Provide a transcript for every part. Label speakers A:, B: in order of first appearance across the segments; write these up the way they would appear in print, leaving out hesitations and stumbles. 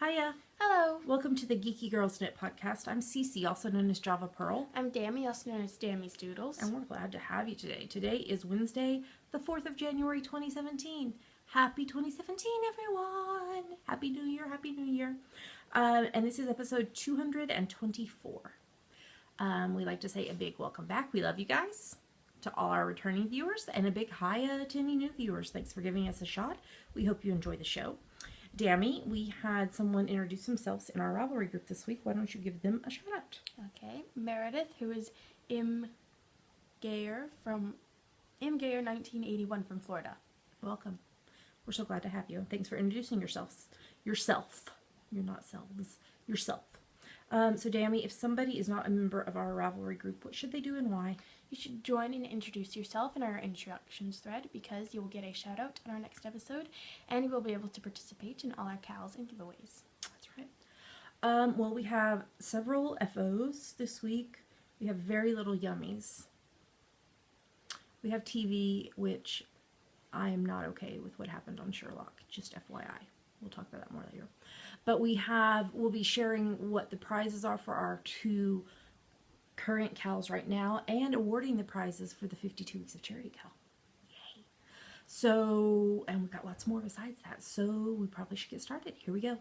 A: Hiya.
B: Hello.
A: Welcome to the Geeky Girls Knit Podcast. I'm Cece, also known as Java Pearl.
B: I'm Dammy, also known as Dammy's Doodles.
A: And we're glad to have you today. Today is Wednesday, the 4th of January, 2017. Happy 2017, everyone. Happy New Year, Happy New Year. And this is episode 224. We'd like to say a big welcome back. We love you guys. To all our returning viewers, and a big hiya to any new viewers. Thanks for giving us a shot. We hope you enjoy the show. Dammy, we had someone introduce themselves in our Ravelry group this week. Why don't you give them a shout out?
B: Okay, Meredith, who is M. Gayer 1981 from Florida.
A: Welcome. We're so glad to have you. Thanks for introducing yourself. You're not selves. Yourself. So Dammy, if somebody is not a member of our Ravelry group, what should they do and why?
B: You should join and introduce yourself in our introductions thread because you will get a shout out in our next episode and you will be able to participate in all our cows and giveaways.
A: That's right. Well, we have several FOs this week. We have very little Yummies. We have TV, which I am not okay with what happened on Sherlock, just FYI. We'll talk about that more later. But we'll be sharing what the prizes are for our two current cows right now and awarding the prizes for the 52 weeks of charity cow. Yay. So, and we've got lots more besides that. So we probably should get started. Here we go.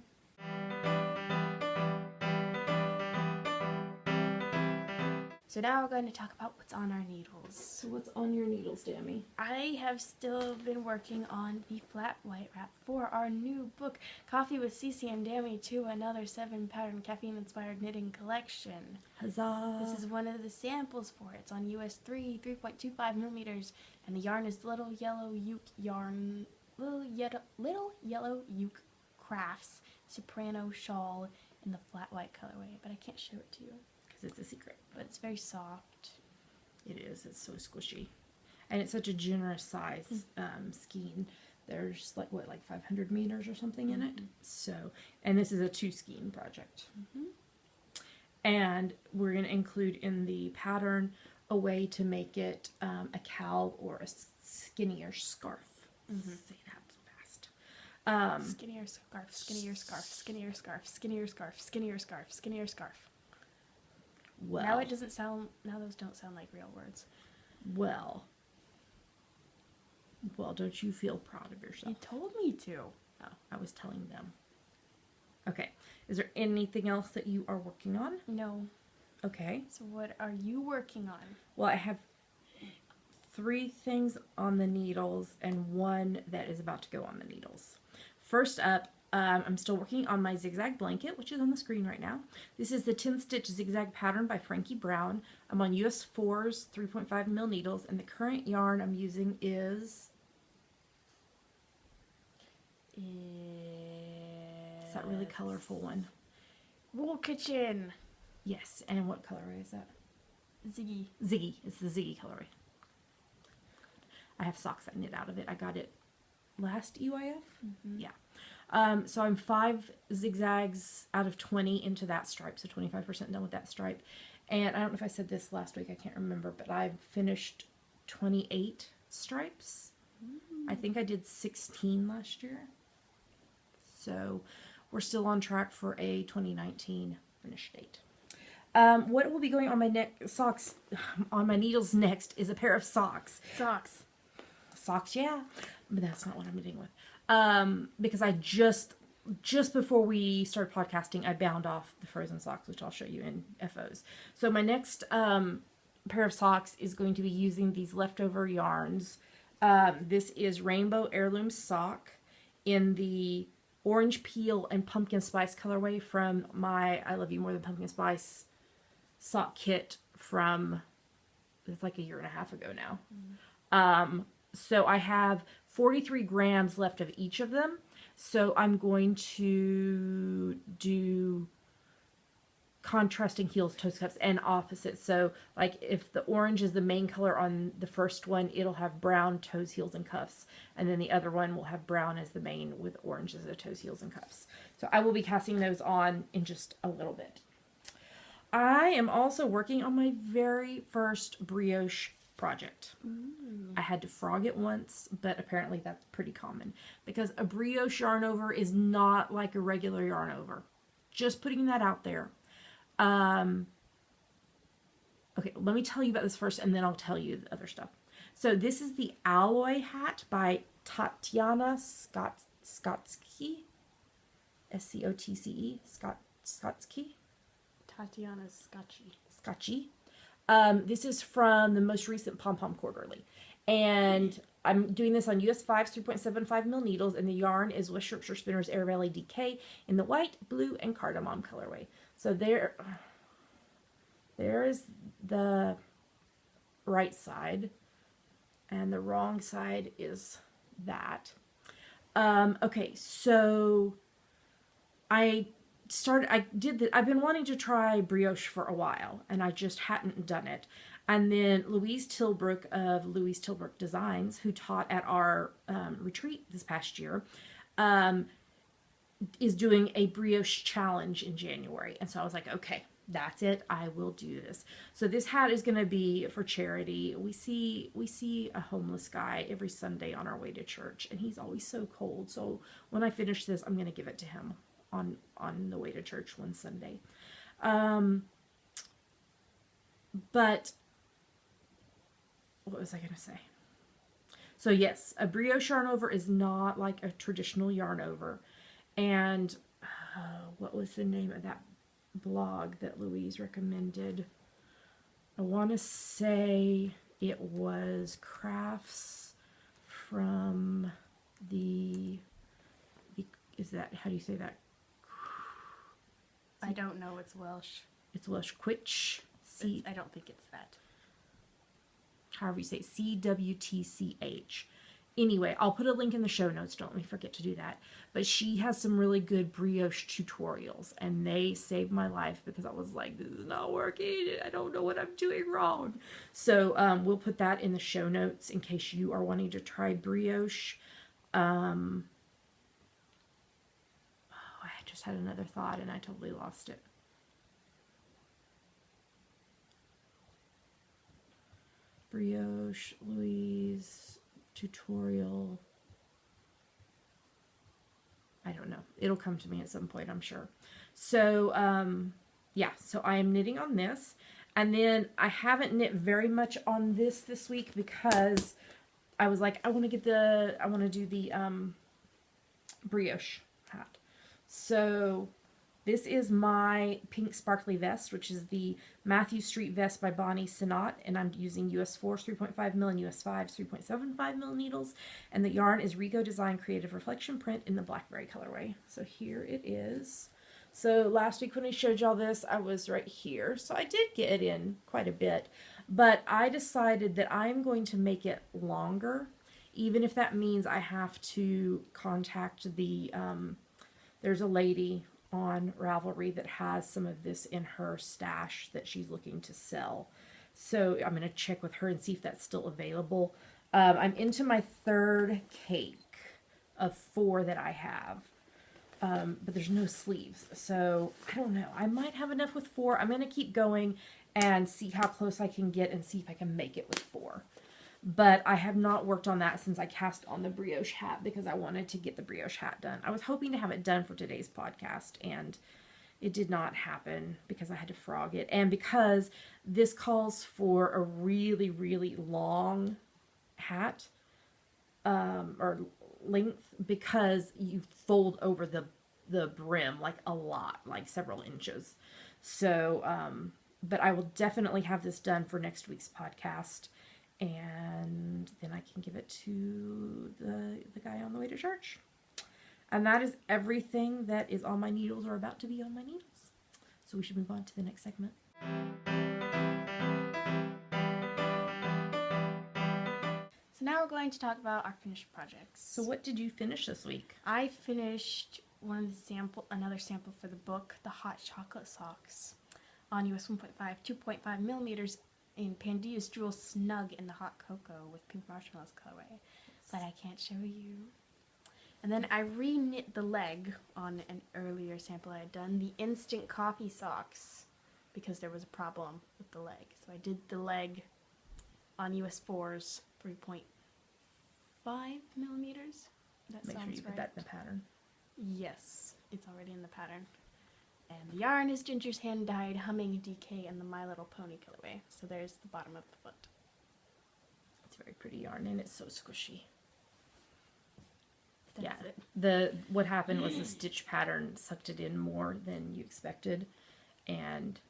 B: So now we're going to talk about what's on our needles.
A: So what's on your needles, Dammy?
B: I have still been working on the flat white wrap for our new book, Coffee with Cece and Dammy 2, another 7-pattern caffeine-inspired knitting collection.
A: Huzzah!
B: This is one of the samples for it. It's on US 3.25 millimeters, and the yarn is Little Yellow Uke Crafts Soprano Shawl in the flat white colorway, but I can't show it to you.
A: It's a secret,
B: but it's very soft.
A: It is. It's so squishy, and it's such a generous size skein. There's like 500 meters or something in it. So, and this is a 2 skein project. And we're going to include in the pattern a way to make it a cowl or a skinnier scarf. Say that fast.
B: Skinnier scarf, skinnier scarf, skinnier scarf, skinnier scarf, skinnier scarf, skinnier scarf.
A: Well,
B: now those don't sound like real words.
A: Well, don't you feel proud of yourself?
B: You told me to.
A: Oh, I was telling them. Okay. Is there anything else that you are working on?
B: No.
A: Okay.
B: So what are you working on?
A: Well, I have 3 things on the needles and 1 that is about to go on the needles. First up, I'm still working on my zigzag blanket, which is on the screen right now. This is the 10-stitch zigzag pattern by Frankie Brown. I'm on US 4's 3.5 mil needles, and the current yarn I'm using is that really colorful one.
B: Wool Kitchen.
A: Yes, and what colorway is that?
B: Ziggy.
A: Ziggy. It's the Ziggy colorway. I have socks that knit out of it. I got it last EYF. Yeah. So I'm 5 zigzags out of 20 into that stripe, so 25% done with that stripe. And I don't know if I said this last week, I can't remember, but I've finished 28 stripes. I think I did 16 last year. So we're still on track for a 2019 finish date. What will be going on my socks, on my needles next is a pair of socks. Socks, yeah. But that's not what I'm knitting with. Because I just before we started podcasting, I bound off the frozen socks, which I'll show you in FOs. So my next pair of socks is going to be using these leftover yarns. This is Rainbow Heirloom Sock in the Orange Peel and Pumpkin Spice colorway from my I Love You More Than Pumpkin Spice sock kit from, it's like a year and a half ago now. So I have 43 grams left of each of them. So I'm going to do contrasting heels, toes, cuffs, and opposites. So like if the orange is the main color on the first one, it'll have brown toes, heels, and cuffs. And then the other one will have brown as the main with orange as the toes, heels, and cuffs. So I will be casting those on in just a little bit. I am also working on my very first brioche project.
B: Ooh.
A: I had to frog it once, but apparently that's pretty common. Because a brioche yarn over is not like a regular yarn over. Just putting that out there. Okay, let me tell you about this first, and then I'll tell you the other stuff. So this is the Alloy hat by Tatiana Skotsky. S-C-O-T-C-E. Skotsky.
B: Tatiana Scotchy.
A: Scotchy. This is from the most recent Pom Pom Quarterly. And I'm doing this on US 5's 3.75 mil needles, and the yarn is with Shropshire Spinners Air Valley DK in the white, blue, and cardamom colorway. So there is the right side, and the wrong side is that. Okay, so I've been wanting to try brioche for a while, and I just hadn't done it. And then Louise Tilbrook of Louise Tilbrook Designs, who taught at our retreat this past year, is doing a brioche challenge in January. And so I was like, okay, that's it. I will do this. So this hat is going to be for charity. We see a homeless guy every Sunday on our way to church, and he's always so cold. So when I finish this, I'm going to give it to him on the way to church one Sunday. But what was I going to say? So yes, a brioche yarn over is not like a traditional yarn over. And what was the name of that blog that Louise recommended? I want to say it was Crafts from the is that, how do you say that?
B: I don't know. It's Welsh.
A: It's Welsh. Quitch.
B: I don't think it's that.
A: However you say it, C-W-T-C-H. Anyway, I'll put a link in the show notes. Don't let me forget to do that. But she has some really good brioche tutorials, and they saved my life because I was like, this is not working. I don't know what I'm doing wrong. So we'll put that in the show notes in case you are wanting to try brioche. Oh, I just had another thought and I totally lost it. Brioche, Louise, tutorial. I don't know. It'll come to me at some point, I'm sure. So, yeah, so I am knitting on this. And then I haven't knit very much on this week because I was like, I want to do the brioche hat. So this is my pink sparkly vest, which is the Matthew Street vest by Bonnie Sinat, and I'm using US 4's 3.5 mil and US 5's 3.75 mil needles, and the yarn is Rico Design Creative Reflection Print in the blackberry colorway. So here it is. So last week when I showed y'all this, I was right here, so I did get in quite a bit, but I decided that I'm going to make it longer, even if that means I have to contact the, there's a lady on Ravelry that has some of this in her stash that she's looking to sell. So I'm going to check with her and see if that's still available. I'm into my third cake of 4 that I have. But there's no sleeves. So I don't know. I might have enough with 4. I'm going to keep going and see how close I can get and see if I can make it with 4. But I have not worked on that since I cast on the brioche hat because I wanted to get the brioche hat done. I was hoping to have it done for today's podcast, and it did not happen because I had to frog it. And because this calls for a really, really long hat, or length, because you fold over the brim like a lot, like several inches. So, but I will definitely have this done for next week's podcast. And then I can give it to the guy on the way to church. And that is everything that is on my needles or about to be on my needles. So we should move on to the next segment.
B: So now we're going to talk about our finished projects.
A: So what did you finish this week?
B: I finished another sample for the book, the hot chocolate socks, on US 1.5, 2.5 millimeters in Pandia's Jewel Snug in the hot cocoa with pink marshmallows colorway, but I can't show you. And then I re-knit the leg on an earlier sample I had done, the instant coffee socks, because there was a problem with the leg. So I did the leg on US 4s, 3.5 millimeters. That
A: Make sure
B: sounds
A: you put
B: right.
A: that in the pattern.
B: Yes, it's already in the pattern. And the yarn is Ginger's hand-dyed Humming DK and the My Little Pony colorway. So there's the bottom of the foot.
A: It's very pretty yarn, and it's so squishy.
B: That's it.
A: What happened was the stitch pattern sucked it in more than you expected, and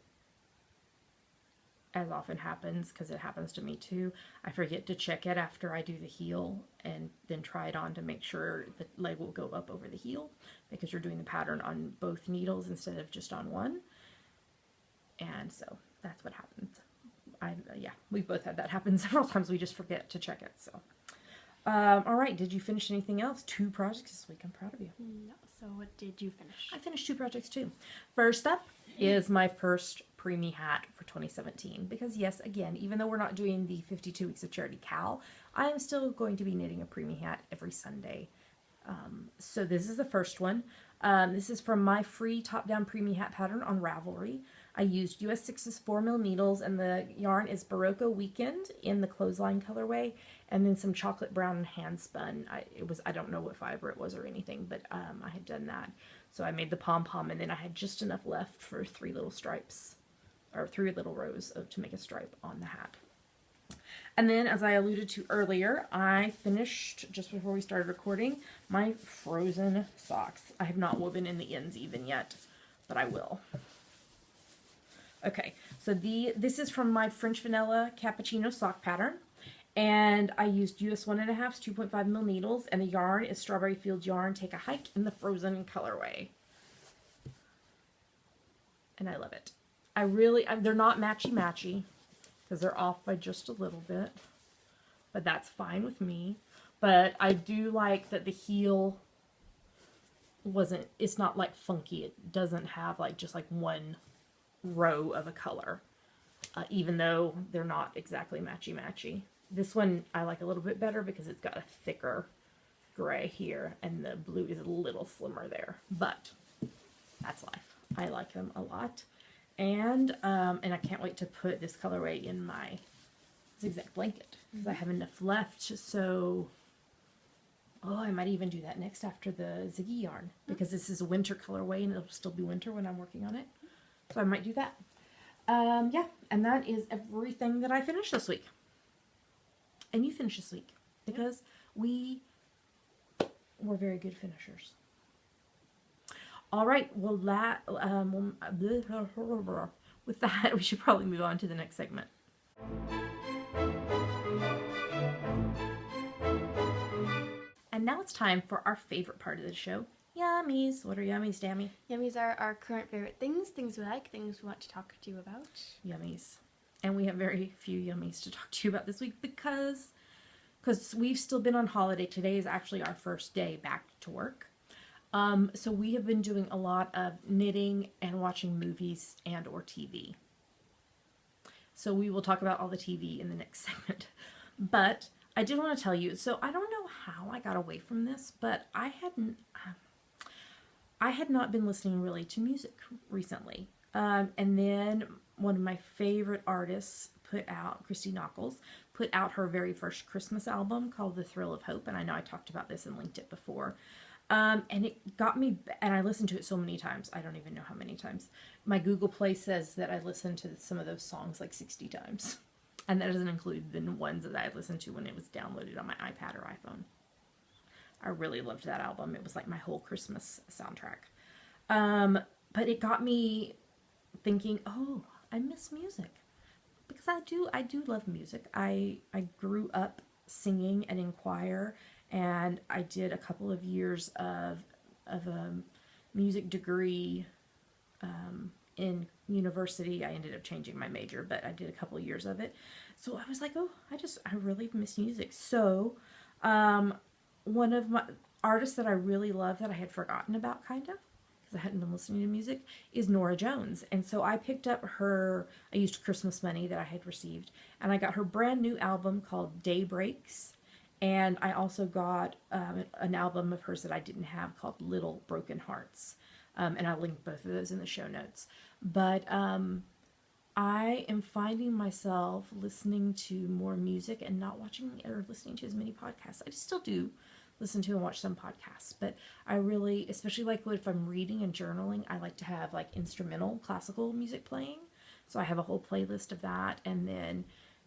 A: as often happens, because it happens to me too, I forget to check it after I do the heel and then try it on to make sure the leg will go up over the heel, because you're doing the pattern on both needles instead of just on one. And so that's what happens. Yeah, we've both had that happen several times. We just forget to check it. So all right, did you finish anything else? 2 projects this week. I'm proud of you.
B: No, so what did you finish?
A: I finished 2 projects too. First up is my first preemie hat for 2017, because yes, again, even though we're not doing the 52 weeks of charity Cal, I am still going to be knitting a preemie hat every Sunday. So this is the first one. This is from my free top-down preemie hat pattern on Ravelry. I used US 6's 4mm needles, and the yarn is Barocco Weekend in the clothesline colorway, and then some chocolate brown hand spun. I don't know what fiber it was or anything, but I had done that. So I made the pom-pom, and then I had just enough left for 3 little stripes, or 3 little rows to make a stripe on the hat. And then, as I alluded to earlier, I finished, just before we started recording, my frozen socks. I have not woven in the ends even yet, but I will. Okay, so this is from my French Vanilla Cappuccino sock pattern, and I used US 1.5's 2.5mm needles, and the yarn is Strawberry Fields yarn Take a Hike in the frozen colorway. And I love it. They're not matchy-matchy, because they're off by just a little bit, but that's fine with me. But I do like that the heel it's not like funky. It doesn't have like just like one row of a color, even though they're not exactly matchy-matchy. This one I like a little bit better because it's got a thicker gray here, and the blue is a little slimmer there, but that's life. I like them a lot. And I can't wait to put this colorway in my zigzag blanket, because I have enough left. So, I might even do that next after the Ziggy yarn, because this is a winter colorway and it'll still be winter when I'm working on it. So I might do that. Yeah, and that is everything that I finished this week. And you finished this week, because we were very good finishers. All right, well, with that, we should probably move on to the next segment. And now it's time for our favorite part of the show, Yummies. What are Yummies, Dammy?
B: Yummies are our current favorite things we like, things we want to talk to you about.
A: Yummies. And we have very few Yummies to talk to you about this week, because we've still been on holiday. Today is actually our first day back to work. So we have been doing a lot of knitting and watching movies and or TV. So we will talk about all the TV in the next segment. But I did want to tell you, so I don't know how I got away from this, but I had not been listening really to music recently. And then one of my favorite artists Christy Nockels, put out her very first Christmas album called The Thrill of Hope. And I know I talked about this and linked it before. And it got me, and I listened to it so many times. I don't even know how many times. My Google Play says that I listened to some of those songs like 60 times. And that doesn't include the ones that I listened to when it was downloaded on my iPad or iPhone. I really loved that album. It was like my whole Christmas soundtrack. But it got me thinking, oh, I miss music. Because I do love music. I grew up singing and in choir. And I did a couple of years of a music degree in university. I ended up changing my major, but I did a couple of years of it. So I was like, oh, I really miss music. So one of my artists that I really love that I had forgotten about, kind of, because I hadn't been listening to music, is Norah Jones. And so I picked up I used Christmas money that I had received, and I got her brand new album called Daybreaks. And I also got an album of hers that I didn't have called Little Broken Hearts. And I'll link both of those in the show notes. But I am finding myself listening to more music and not watching or listening to as many podcasts. I still do listen to and watch some podcasts, but I really, especially like if I'm reading and journaling, I like to have like instrumental classical music playing. So I have a whole playlist of that. And then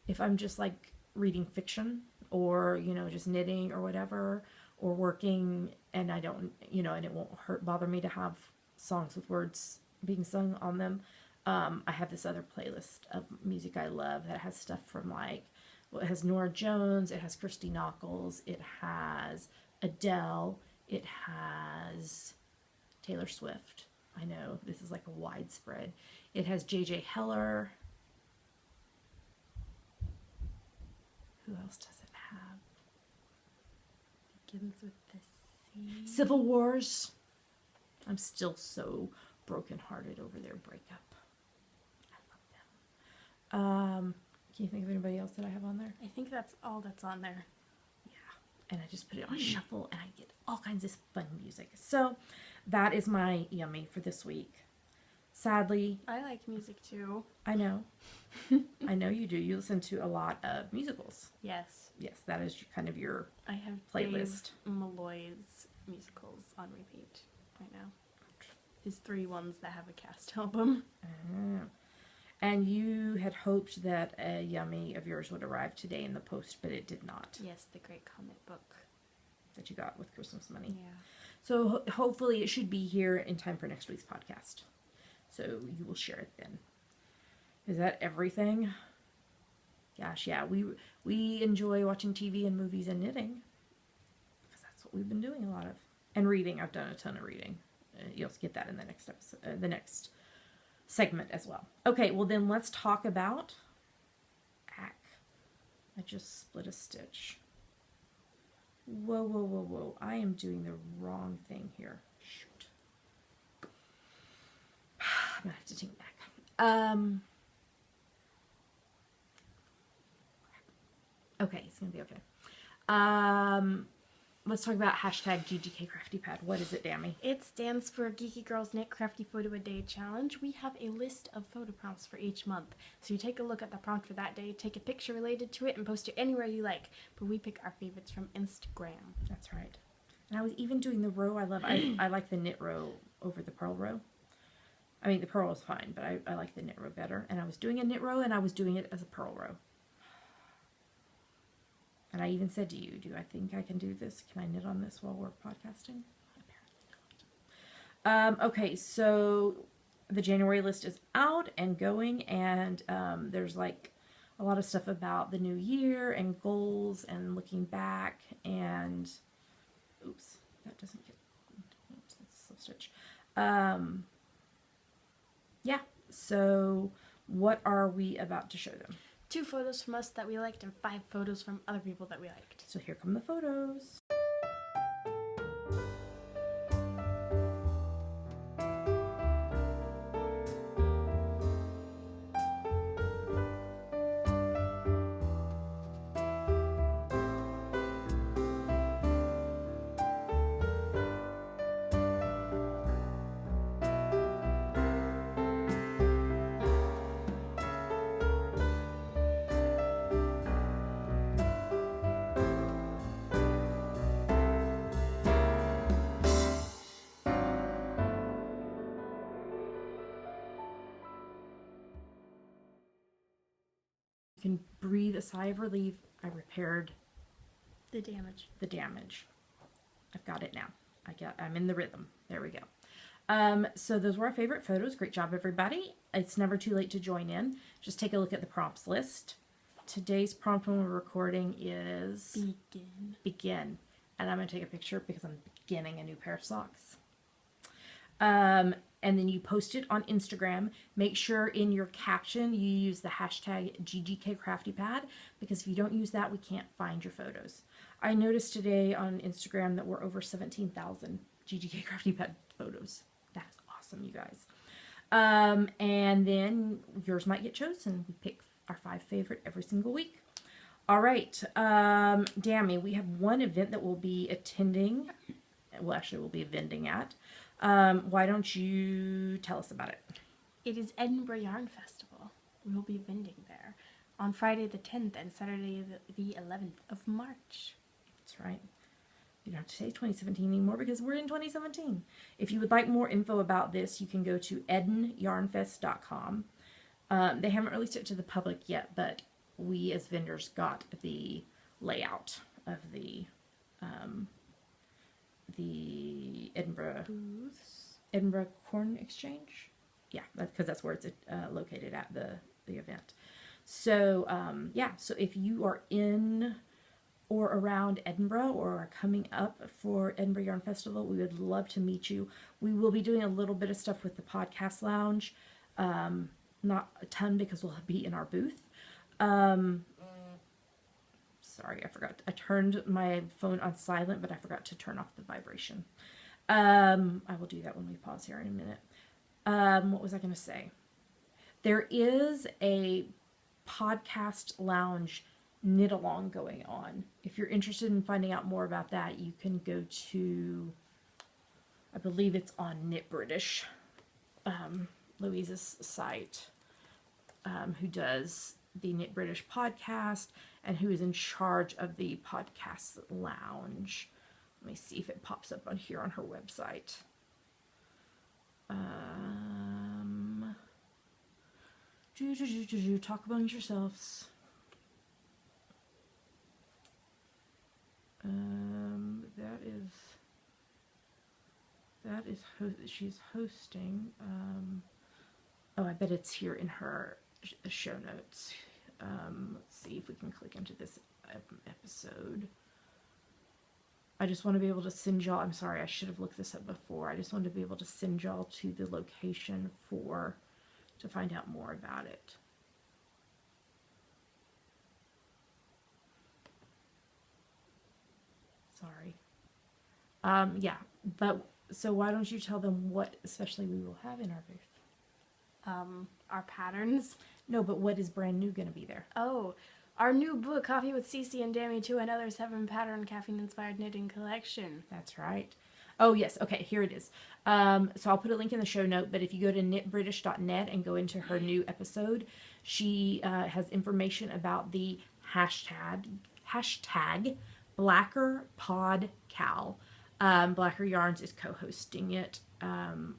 A: if I'm just like reading fiction or, just knitting or whatever, or working and I don't, and it won't bother me to have songs with words being sung on them. I have this other playlist of music I love that has stuff from like, well, it has Nora Jones, it has Kirsty Knuckles, it has Adele, it has Taylor Swift. I know this is like a widespread. It has J.J. Heller. Who else does it have?
B: Begins with the C.
A: Civil Wars. I'm still so brokenhearted over their breakup. I love them. Can you think of anybody else that I have on there?
B: I think that's all that's on there.
A: And I just put it on shuffle and I get all kinds of fun music. So that is my yummy for this week. Sadly,
B: I like music too.
A: I know. I know you do. You listen to a lot of musicals.
B: Yes.
A: Yes, that is kind of your
B: I have
A: playlist.
B: Dave Malloy's musicals on repeat right now. His 3 ones that have a cast album.
A: And you had hoped that a yummy of yours would arrive today in the post, but it did not.
B: Yes, the great comic book
A: that you got with Christmas money.
B: Yeah.
A: So hopefully it should be here in time for next week's podcast. So you will share it then. Is that everything? Gosh, yeah. We enjoy watching TV and movies and knitting. Because that's what we've been doing a lot of. And reading. I've done a ton of reading. You'll get that in the next episode, the next segment as well. Okay, well then let's talk about I just split a stitch. Whoa. I am doing the wrong thing here. Shoot. I'm gonna have to take it back. Okay, it's gonna be okay. Let's talk about hashtag GGK Crafty Pad. What is it, Dammy?
B: It stands for Geeky Girls Knit Crafty Photo a Day Challenge. We have a list of photo prompts for each month. So you take a look at the prompt for that day, take a picture related to it, and post it anywhere you like. But we pick our favorites from Instagram.
A: That's right. And I was even doing the row I love. I like the knit row over the purl row. I mean, the purl is fine, but I like the knit row better. And I was doing a knit row, and I was doing it as a purl row. And I even said to you, do I think I can do this? Can I knit on this while we're podcasting? Apparently not. Okay, so the January list is out and going, and there's like a lot of stuff about the new year and goals and looking back and oops, that doesn't get oops, that's so stitch. Yeah, so what are we about to show them?
B: 2 photos from us that we liked and 5 photos from other people that we liked.
A: So here come the photos. You can breathe a sigh of relief. I repaired
B: the damage.
A: I've got it now. I'm in the rhythm. There we go. So those were our favorite photos. Great job, everybody. It's never too late to join in. Just take a look at the prompts list. Today's prompt when we're recording is begin. And I'm going to take a picture because I'm beginning a new pair of socks. And then you post it on Instagram. Make sure in your caption you use the hashtag GGKCraftyPad, because if you don't use that, we can't find your photos. I noticed today on Instagram that we're over 17,000 GGKCraftyPad photos. That's awesome, you guys. And then yours might get chosen. We pick our 5 favorite every single week. All right, Dammy, we have one event that we'll be attending. Well, actually, we'll be vending at. Why don't you tell us about it?
B: It is Edinburgh Yarn Festival. we'll be vending there on Friday the 10th and Saturday the 11th of March.
A: That's right. You don't have to say 2017 anymore because we're in 2017. If you would like more info about this, you can go to edenyarnfest.com. They haven't released it to the public yet, but we as vendors got the layout of the Edinburgh
B: Booths.
A: Edinburgh Corn Exchange. Yeah, because that's where it's located at the event. So so if you are in or around Edinburgh or are coming up for Edinburgh Yarn Festival, we would love to meet you. We will be doing a little bit of stuff with the podcast lounge. Not a ton because we'll be in our booth. Sorry, I forgot. I turned my phone on silent, but I forgot to turn off the vibration. I will do that when we pause here in a minute. What was I going to say? There is a podcast lounge knit along going on. If you're interested in finding out more about that, you can go to, I believe it's on Knit British, Louise's site, who does the Knit British podcast and who is in charge of the podcast lounge. Let me see if it pops up on here on her website. Talk amongst yourselves. She's hosting. Oh, I bet it's here in her show notes. Let's see if we can click into this episode. I just want to be able to send y'all, I'm sorry, I should have looked this up before. I just wanted to be able to send y'all to the location to find out more about it. Sorry. Yeah, but so why don't you tell them what especially we will have in our booth?
B: Our patterns.
A: No, but what is brand new going to be there?
B: Oh, our new book, Coffee with Cece and Dammy 2 and Other 7 Pattern Caffeine-Inspired Knitting Collection.
A: That's right. Oh, yes. Okay, here it is. So I'll put a link in the show note, but if you go to knitbritish.net and go into her new episode, she has information about the hashtag BlackerPodCal. Blacker Yarns is co-hosting it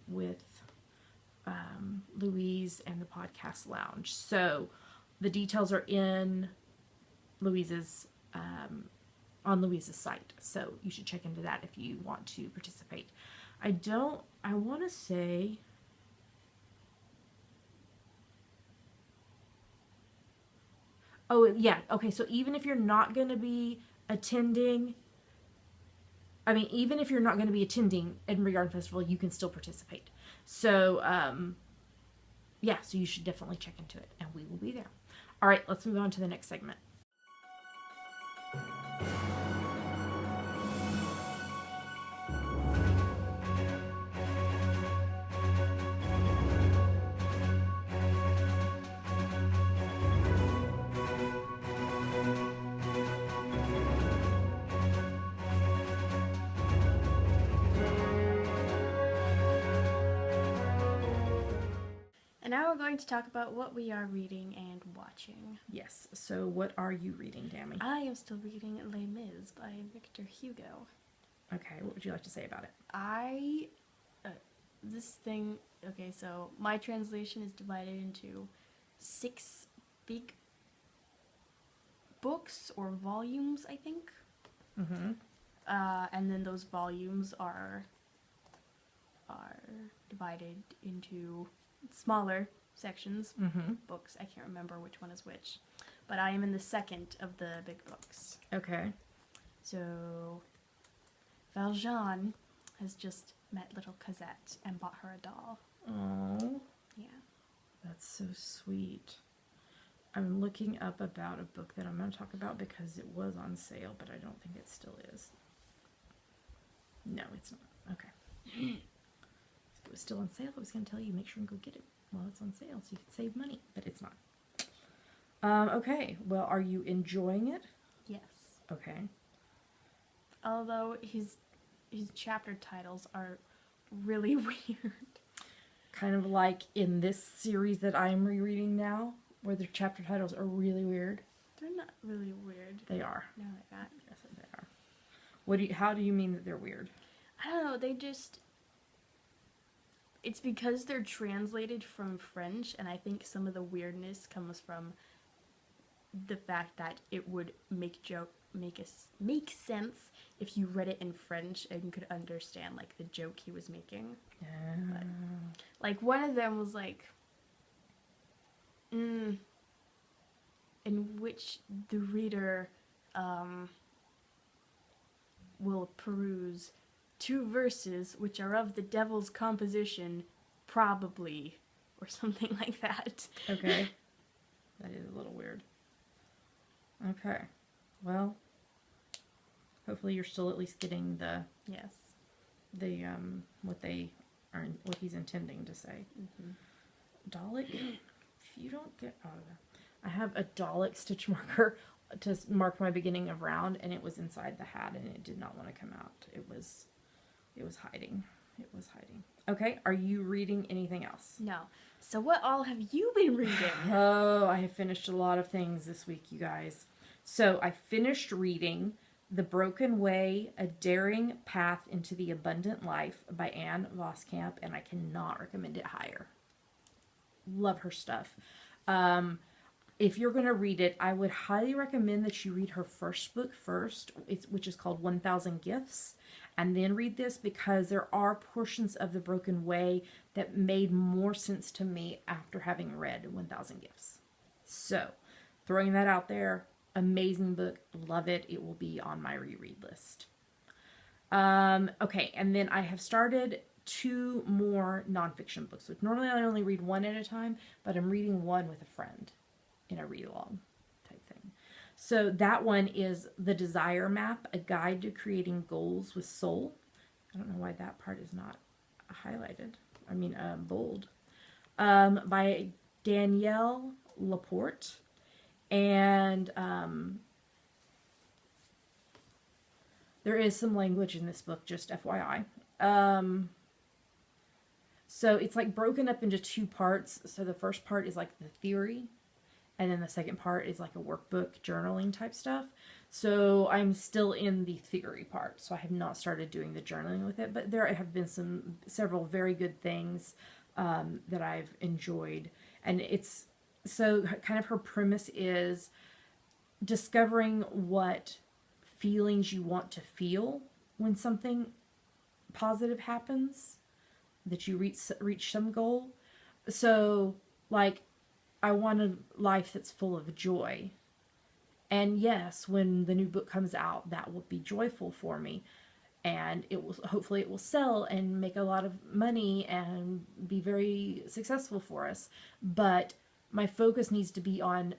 A: with Louise and the Podcast Lounge. So the details are in Louise's on Louise's site. So you should check into that if you want to participate. I want to say oh yeah, okay, so even if you're not going to be attending even if you're not going to be attending Edinburgh Yarn Festival, you can still participate. So, yeah, so you should definitely check into it, and we will be there. All right, let's move on to the next segment.
B: Now we're going to talk about what we are reading and watching.
A: Yes, so what are you reading, Dammy?
B: I am still reading Les Mis by Victor Hugo.
A: Okay, what would you like to say about it?
B: So my translation is divided into 6 big books or volumes, I think.
A: Mm-hmm.
B: And then those volumes are divided into smaller sections, books. I can't remember which one is which, but I am in the second of the big books.
A: Okay.
B: So Valjean has just met little Cosette and bought her a doll.
A: Oh,
B: Yeah.
A: that's so sweet. I'm looking up about a book that I'm going to talk about because it was on sale, but I don't think it still is. No, it's not. Okay. If it was still on sale, I was going to tell you, make sure and go get it while it's on sale so you can save money, but it's not. Okay, well, are you enjoying it?
B: Yes.
A: Okay.
B: Although his chapter titles are really weird.
A: Kind of like in this series that I'm rereading now, where the chapter titles are really weird?
B: They're not really weird.
A: They are.
B: No, like that.
A: Yes, they are. How do you mean that they're weird?
B: I don't know, they just... It's because they're translated from French, and I think some of the weirdness comes from the fact that it would make sense if you read it in French and could understand, like, the joke he was making. But, like, one of them was like, in which the reader will peruse 2 verses which are of the devil's composition, probably, or something like that.
A: Okay. That is a little weird. Okay. Well, hopefully you're still at least getting the
B: Yes.
A: what he's intending to say. Dalek, if you don't get out of there. I have a Dalek stitch marker to mark my beginning of round, and it was inside the hat, and it did not want to come out. It was hiding. It was hiding. Okay, are you reading anything else?
B: No. So what all have you been reading?
A: Oh, I have finished a lot of things this week, you guys. So I finished reading The Broken Way, A Daring Path into the Abundant Life by Anne Voskamp, and I cannot recommend it higher. Love her stuff. If you're going to read it, I would highly recommend that you read her first book first, which is called 1,000 Gifts, and then read this, because there are portions of The Broken Way that made more sense to me after having read 1,000 Gifts. So, throwing that out there, amazing book, love it. It will be on my reread list. Okay, and then I have started 2 more nonfiction books, which normally I only read 1 at a time, but I'm reading 1 with a friend in a read-along type thing. So that one is The Desire Map, A Guide to Creating Goals with Soul. I don't know why that part is not highlighted. I mean, bold. By Danielle Laporte. And there is some language in this book, just FYI. So it's like broken up into 2 parts. So the first part is like the theory, and then the second part is like a workbook journaling type stuff. So I'm still in the theory part, so I have not started doing the journaling with it, but there have been several very good things that I've enjoyed. And it's so kind of her premise is discovering what feelings you want to feel when something positive happens, that you reach some goal. So, like, I want a life that's full of joy. And yes, when the new book comes out, that will be joyful for me. And hopefully it will sell and make a lot of money and be very successful for us. But my focus needs to be on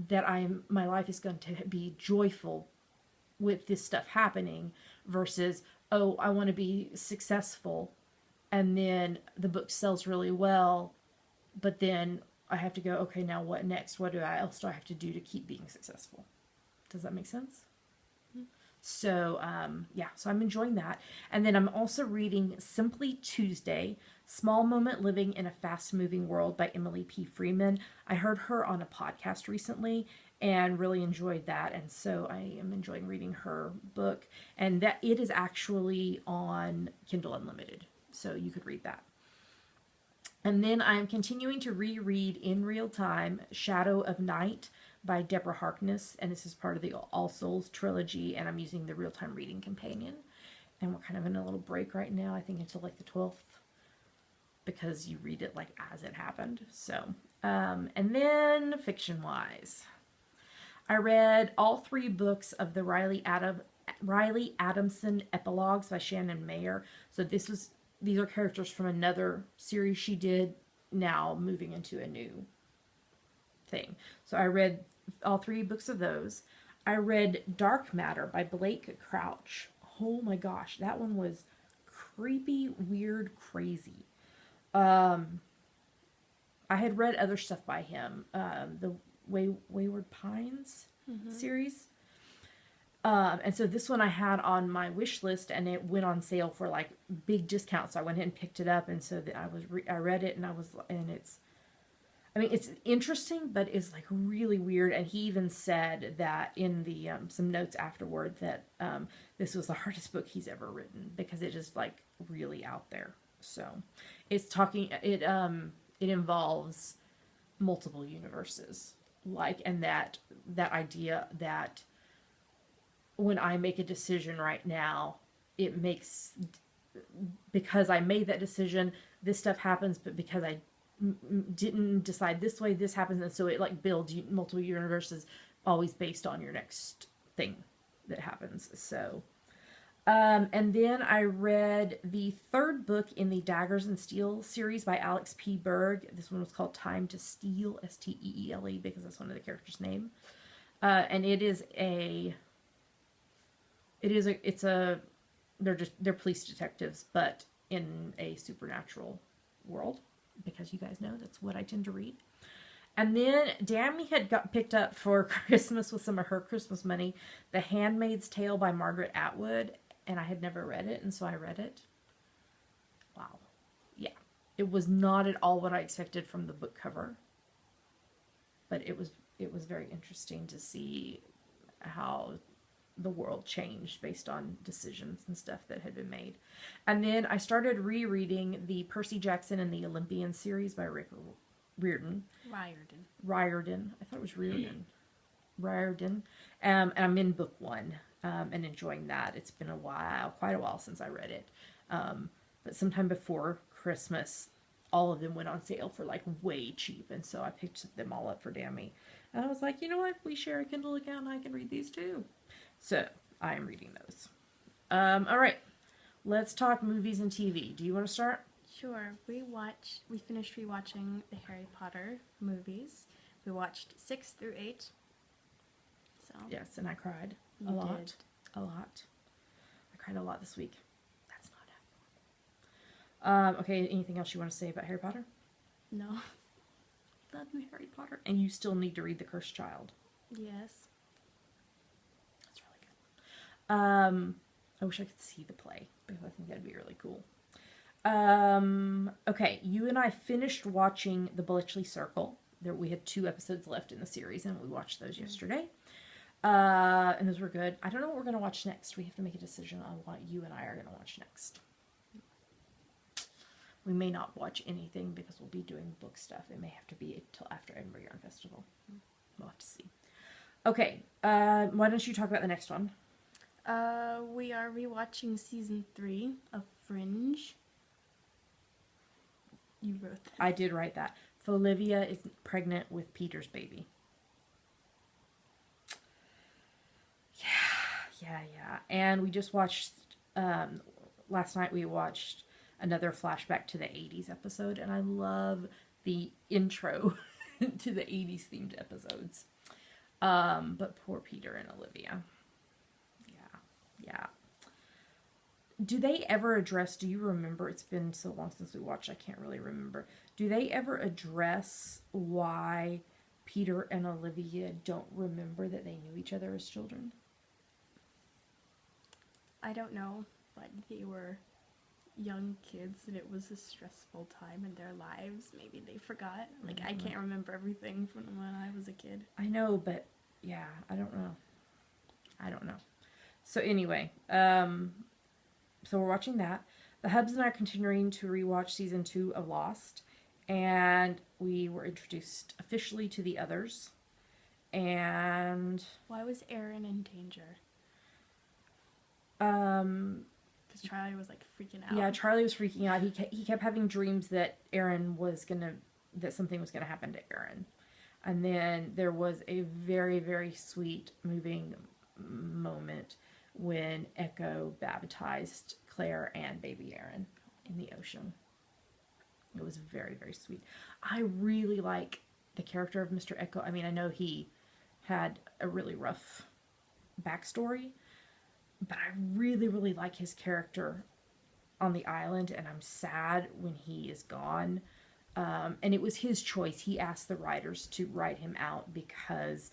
A: that my life is going to be joyful with this stuff happening, versus, oh, I want to be successful, and then the book sells really well, but then I have to go, okay, now what next? What else do I have to do to keep being successful? Does that make sense? Mm-hmm. So, yeah, so I'm enjoying that. And then I'm also reading Simply Tuesday, Small Moment Living in a Fast-Moving World by Emily P. Freeman. I heard her on a podcast recently and really enjoyed that. And so I am enjoying reading her book. And that it is actually on Kindle Unlimited, so you could read that. And then I'm continuing to reread in real time Shadow of Night by Deborah Harkness, and this is part of the All Souls trilogy, and I'm using the real-time reading companion. And we're kind of in a little break right now, I think until like the 12th, because you read it like as it happened. So, and then fiction-wise, I read all 3 books of the Riley Adamson epilogues by Shannon Mayer. So these are characters from another series she did, now moving into a new thing. So I read all 3 books of those. I read Dark Matter by Blake Crouch. Oh my gosh, that one was creepy, weird, crazy. I had read other stuff by him, the Wayward Pines series. And so this one I had on my wish list, and it went on sale for like big discounts. So I went ahead and picked it up, and so I read it, and I mean, it's interesting, but it's like really weird. And he even said that in the some notes afterward that this was the hardest book he's ever written because it is like really out there. So it's talking. It involves multiple universes, like, and that idea that when I make a decision right now, it makes, because I made that decision, this stuff happens, but because I didn't decide this way, this happens, and so it like builds multiple universes, always based on your next thing that happens. So, and then I read the third book in the Daggers and Steel series by Alex P. Berg. This one was called Time to Steal, Steele, because that's one of the characters' name. And they're police detectives, but in a supernatural world, because you guys know that's what I tend to read. And then Dammy had got picked up for Christmas with some of her Christmas money, The Handmaid's Tale by Margaret Atwood, and I had never read it, and so I read it. Wow. Yeah. It was not at all what I expected from the book cover, but it was very interesting to see how the world changed based on decisions and stuff that had been made. And then I started rereading the Percy Jackson and the Olympian series by Rick Riordan. Riordan. I thought it was Riordan. Riordan. And I'm in book 1 and enjoying that. It's been quite a while since I read it. But sometime before Christmas, all of them went on sale for like way cheap. And so I picked them all up for Dammy. And I was like, you know what? We share a Kindle account and I can read these too. So I am reading those. All right. Let's talk movies and TV. Do you want to start?
B: Sure. We finished rewatching the Harry Potter movies. We watched 6 through 8. So
A: yes, and I cried
B: a
A: lot. A lot. I cried a lot this week. That's not abnormal. Okay, anything else you want to say about Harry Potter?
B: No.
A: Love you, Harry Potter. And you still need to read The Cursed Child.
B: Yes.
A: That's really good. I wish I could see the play, because I think that'd be really cool. Okay, you and I finished watching The Bletchley Circle. We had 2 episodes left in the series, and we watched those yesterday. And those were good. I don't know what we're going to watch next. We have to make a decision on what you and I are going to watch next. We may not watch anything because we'll be doing book stuff. It may have to be until after Edinburgh Yarn Festival. We'll have to see. Okay, why don't you talk about the next one?
B: We are rewatching season 3 of Fringe. You wrote that.
A: I did write that. Olivia is pregnant with Peter's baby. Yeah. And we just watched, last night we watched another flashback to the 80s episode, and I love the intro to the 80s themed episodes. But poor Peter and Olivia. Yeah. Do they ever address, do you remember, it's been so long since we watched, I can't really remember. Do they ever address why Peter and Olivia don't remember that they knew each other as children?
B: I don't know, but they were young kids and it was a stressful time in their lives. Maybe they forgot. Like, I can't remember everything from when I was a kid.
A: I know, but yeah, I don't know. So anyway, so we're watching that. The Hubs and I are continuing to rewatch season 2 of Lost, and we were introduced officially to the others. And
B: why was Aaron in danger? Because Charlie was like freaking out.
A: Yeah, Charlie was freaking out. He kept having dreams that that something was gonna happen to Aaron, and then there was a very, very sweet, moving moment when Echo baptized Claire and baby Aaron in the ocean. It was very, very sweet. I really like the character of Mr. Echo. I mean, I know he had a really rough backstory, but I really, really like his character on the island, and I'm sad when he is gone. And it was his choice. He asked the writers to write him out because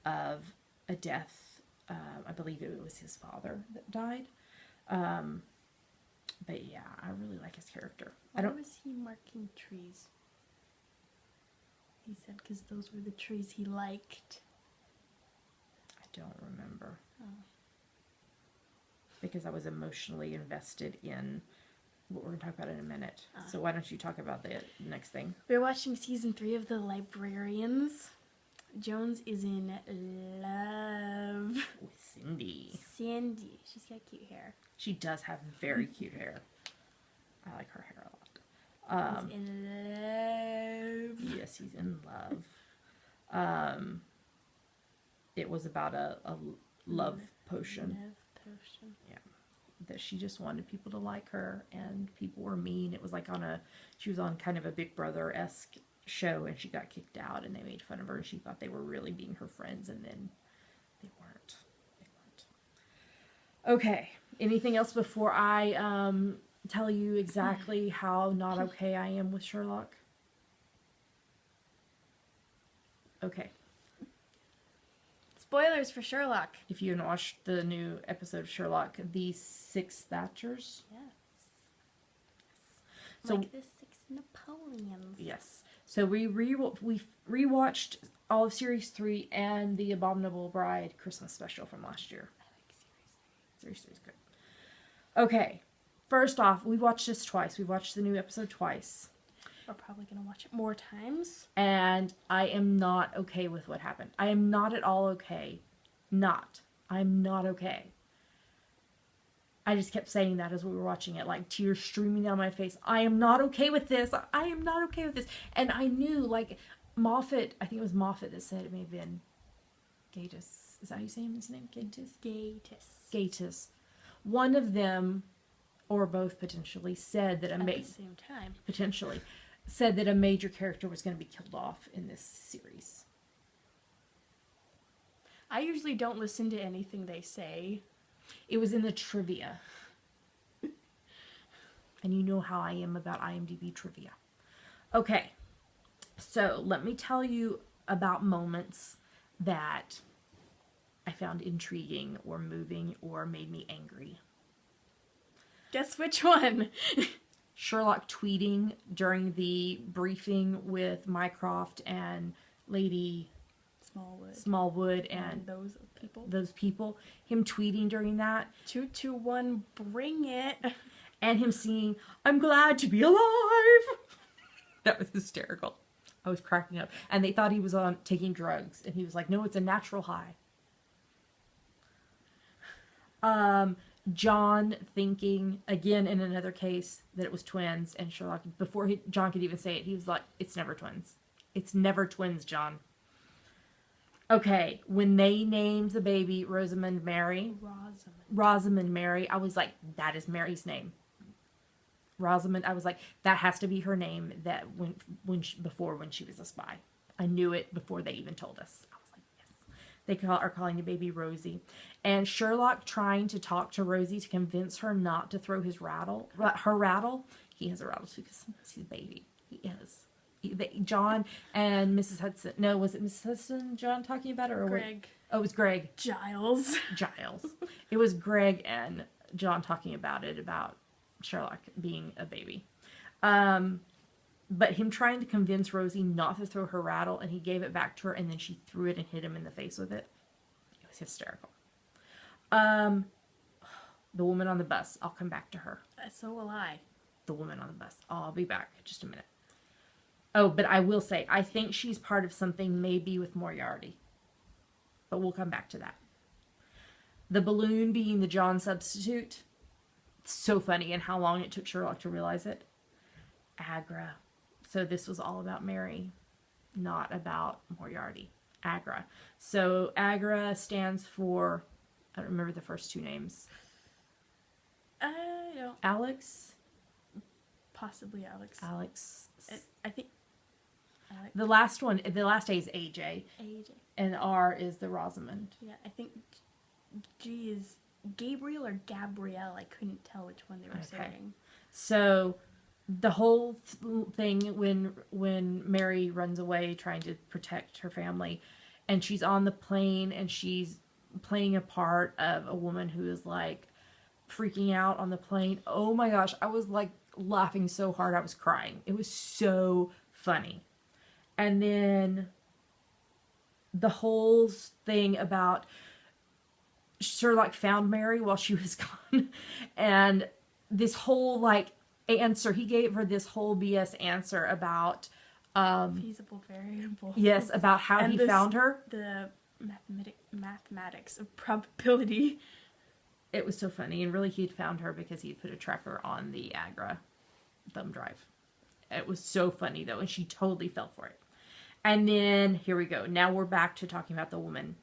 A: of a death. I believe it was his father that died. But yeah, I really like his character.
B: Why was he marking trees? He said because those were the trees he liked.
A: I don't remember.
B: Oh.
A: Because I was emotionally invested in what we're going to talk about in a minute. So why don't you talk about the next thing?
B: We're watching season 3 of The Librarians. Jones is in love
A: With Cindy.
B: Cindy. She's got cute hair.
A: She does have very cute hair. I like her hair a lot.
B: He's in love.
A: Yes, he's in love. It was about a love potion.
B: Love potion.
A: Yeah. That she just wanted people to like her, and people were mean. It was like she was on kind of a Big Brother-esque show, and she got kicked out, and they made fun of her, and she thought they were really being her friends, and then they weren't. Okay. Anything else before I tell you exactly how not okay I am with Sherlock? Okay.
B: Spoilers for Sherlock.
A: If you haven't watched the new episode of Sherlock, The Six Thatchers.
B: Yes.
A: So,
B: like the 6 Napoleons.
A: yes. So we rewatched all of Series 3 and The Abominable Bride Christmas special from last year.
B: I like
A: Series 3 is good. Okay. First off, we watched this twice. We watched the new episode twice.
B: We're probably going to watch it more times.
A: And I am not okay with what happened. I am not at all okay. I'm not okay. I just kept saying that as we were watching it, like tears streaming down my face. I am not okay with this. I am not okay with this. And I knew, like, Moffat, I think it was Moffat that said, it may have been Gatiss. Is that how you say his name? Gatiss. One of them, or both potentially, said that
B: at the same time.
A: Potentially. Said that a major character was going to be killed off in this series.
B: I usually don't listen to anything they say.
A: It was in the trivia. And you know how I am about IMDb trivia. Okay. So let me tell you about moments that I found intriguing or moving or made me angry.
B: Guess which one?
A: Sherlock tweeting during the briefing with Mycroft and Lady Smallwood and those people. Him tweeting during that.
B: 221, bring it.
A: And him singing, I'm glad to be alive. That was hysterical. I was cracking up. And they thought he was taking drugs. And he was like, no, it's a natural high. John thinking, again in another case, that it was twins. And Sherlock, before John could even say it, he was like, it's never twins. It's never twins, John. Okay, when they named the baby Rosamund Mary, I was like, that is Mary's name. Rosamund, I was like, that has to be her name that when she was a spy. I knew it before they even told us. I was like, yes. They are calling the baby Rosie. And Sherlock trying to talk to Rosie to convince her not to throw her rattle. He has a rattle too because he's a baby. He is. John and Mrs. Hudson. No, was it Mrs. Hudson John talking about it? Or
B: Greg.
A: Oh, it was Greg.
B: Giles.
A: It was Greg and John talking about it, about Sherlock being a baby. But him trying to convince Rosie not to throw her rattle, and he gave it back to her, and then she threw it and hit him in the face with it. It was hysterical. The woman on the bus. I'll come back to her.
B: So will I.
A: The woman on the bus. I'll be back in just a minute. Oh, but I will say, I think she's part of something maybe with Moriarty. But we'll come back to that. The balloon being the John substitute. It's so funny, and how long it took Sherlock to realize it. Agra. So this was all about Mary, not about Moriarty. Agra. So Agra stands for, I don't remember the first two names.
B: I don't.
A: Alex?
B: Possibly Alex.
A: Alex.
B: I think. Alex.
A: The last one, the last A is AJ.
B: AJ.
A: And R is the Rosamund.
B: Yeah, I think G is Gabriel or Gabrielle. I couldn't tell which one they were saying.
A: So the whole thing when Mary runs away trying to protect her family, and she's on the plane and she's playing a part of a woman who is like freaking out on the plane. Oh my gosh, I was like laughing so hard I was crying. It was so funny. And then the whole thing about Sherlock found Mary while she was gone. And this whole, like, answer, he gave her this whole BS answer about,
B: feasible variable.
A: yes, about how
B: And
A: he
B: this-
A: found her.
B: The mathematics of probability.
A: It was so funny. And really, he'd found her because he'd put a tracker on the Agra thumb drive. It was so funny, though, and she totally fell for it. And then, here we go. Now we're back to talking about the woman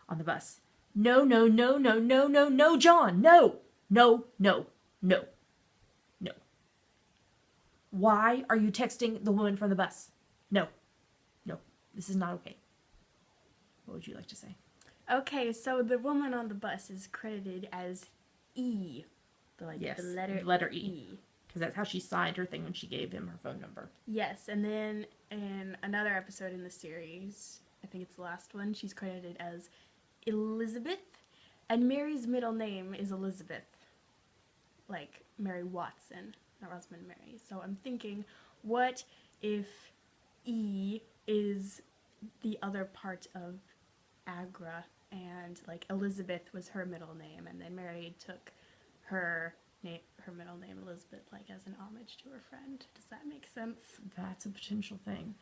A: on the bus. No, no, no, no, no, no, no, John. No, no, no, no, no. Why are you texting the woman from the bus? No, no, this is not okay. What would you like to say?
B: Okay, so the woman on the bus is credited as E.
A: Yes,
B: the letter,
A: letter E. Because that's how she signed her thing when she gave him her phone number.
B: Yes, and then in another episode in the series, I think it's the last one, she's credited as Elizabeth, and Mary's middle name is Elizabeth, like Mary Watson, not Rosamund Mary. So I'm thinking, what if E is the other part of Agra, and like Elizabeth was her middle name, and then Mary took her middle name Elizabeth, like as an homage to her friend. Does that make sense?
A: That's a potential thing.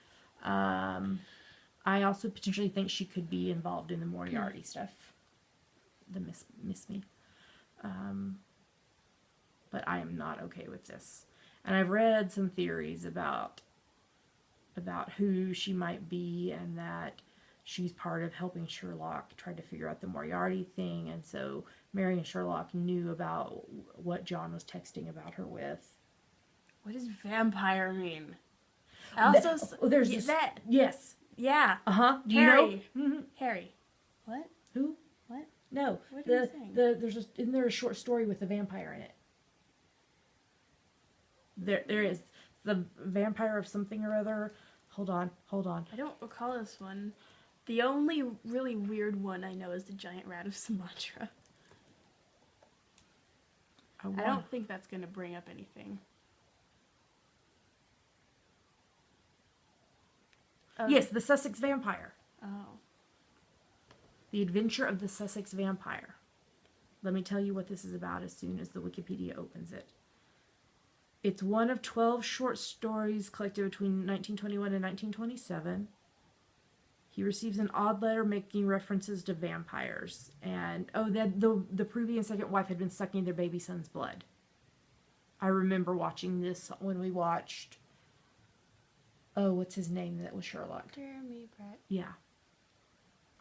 A: I also potentially think she could be involved in the Moriarty stuff. The Miss Me. But I am not okay with this. And I've read some theories about who she might be, and that she's part of helping Sherlock try to figure out the Moriarty thing, and so Mary and Sherlock knew about what John was texting about her with.
B: What does vampire mean? Also,
A: There's
B: yeah,
A: this,
B: that.
A: yes.
B: Yeah.
A: Do you
B: Harry.
A: know? Mm-hmm.
B: Harry. What?
A: Who?
B: What?
A: No.
B: What are you saying?
A: Isn't there a short story with a vampire in it? There is. The vampire of something or other. Hold on.
B: I don't recall this one. The only really weird one I know is the giant rat of Sumatra. I don't think that's going to bring up anything.
A: Yes, the Sussex Vampire.
B: Oh.
A: The Adventure of the Sussex Vampire. Let me tell you what this is about as soon as the Wikipedia opens it. It's one of 12 short stories collected between 1921 and 1927. He receives an odd letter making references to vampires. And, that the previous second wife had been sucking their baby son's blood. I remember watching this when we watched... Oh, what's his name that was Sherlock?
B: Jeremy Brett.
A: Yeah.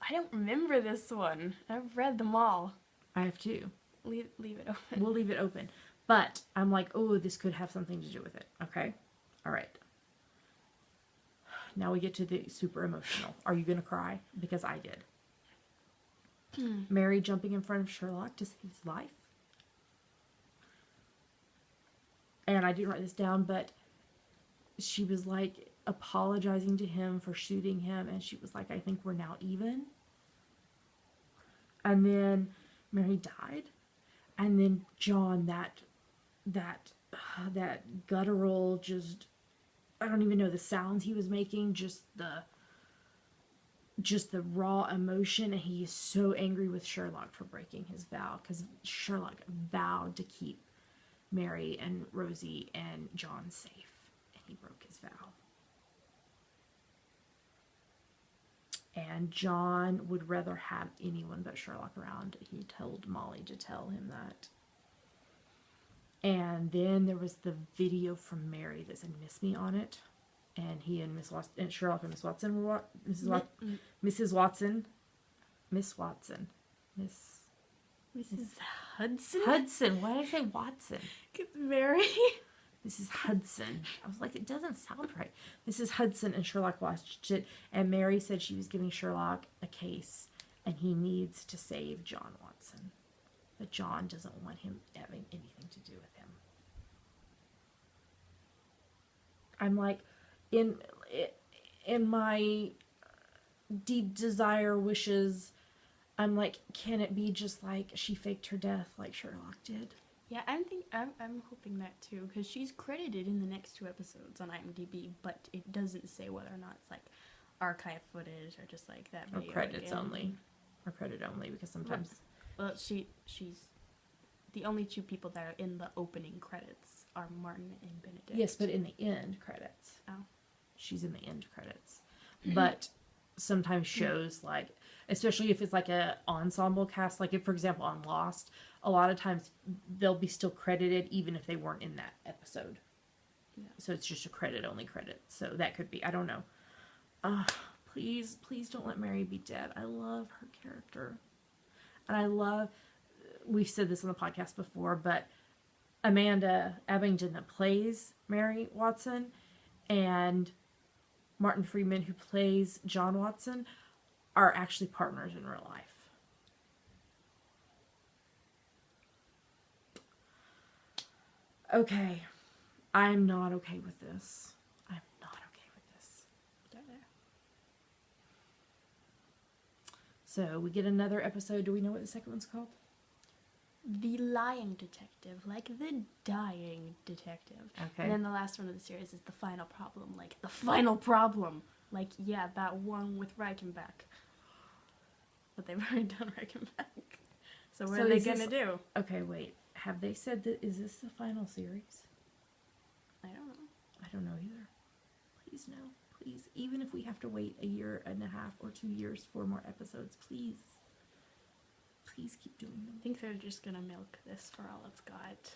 B: I don't remember this one. I've read them all.
A: I have too.
B: Leave it open.
A: We'll leave it open. But I'm like, oh, this could have something to do with it. Okay? All right. Now we get to the super emotional. Are you going to cry? Because I did. Mary jumping in front of Sherlock to save his life. And I didn't write this down, but she was like apologizing to him for shooting him. And she was like, I think we're now even. And then Mary died. And then John, that guttural, just, I don't even know the sounds he was making, just the raw emotion, and he is so angry with Sherlock for breaking his vow, because Sherlock vowed to keep Mary and Rosie and John safe, and he broke his vow. And John would rather have anyone but Sherlock around. He told Molly to tell him that. And then there was the video from Mary that said "Miss Me" on it, and he and Miss Watson, and Sherlock and Miss Watson were Mrs. Watson,
B: Mrs. Hudson?
A: Hudson. Why did I say Watson?
B: Mary?
A: Mrs. Hudson. I was like, it doesn't sound right. Mrs. Hudson and Sherlock watched it, and Mary said she was giving Sherlock a case, and he needs to save John Watson. But John doesn't want him having anything to do with him. I'm like, in my deep desire wishes, I'm like, can it be just like she faked her death like Sherlock did?
B: Yeah, I'm hoping that too, because she's credited in the next 2 episodes on IMDb, but it doesn't say whether or not it's like archive footage or just like that
A: Or
B: video.
A: credits
B: again.
A: only. Or credit only, because sometimes...
B: Well, she's the only two people that are in the opening credits are Martin and Benedict.
A: Yes, but in the end credits.
B: Oh.
A: She's in the end credits. But sometimes shows, like, especially if it's like a ensemble cast, like if, for example, on Lost, a lot of times they'll be still credited even if they weren't in that episode.
B: Yeah.
A: So it's just a credit-only credit. So that could be, I don't know. Please don't let Mary be dead. I love her character. And I love, we've said this on the podcast before, but Amanda Abingdon that plays Mary Watson and Martin Freeman who plays John Watson are actually partners in real life. Okay. I'm not okay with this. I'm not okay with this. So we get another episode. Do we know what the second one's called?
B: The Lying Detective, like the dying detective.
A: Okay.
B: And then the last one of the series is The Final Problem, like the final problem. Like, yeah, that one with Reichenbach. But they've already done Reichenbach. So what are they gonna do?
A: Okay, wait. Have they said that? Is this the final series?
B: I don't know.
A: I don't know either. Please no. Please. Even if we have to wait 1.5 years or 2 years for more episodes, please. Please keep doing them.
B: I think they're just gonna milk this for all it's got.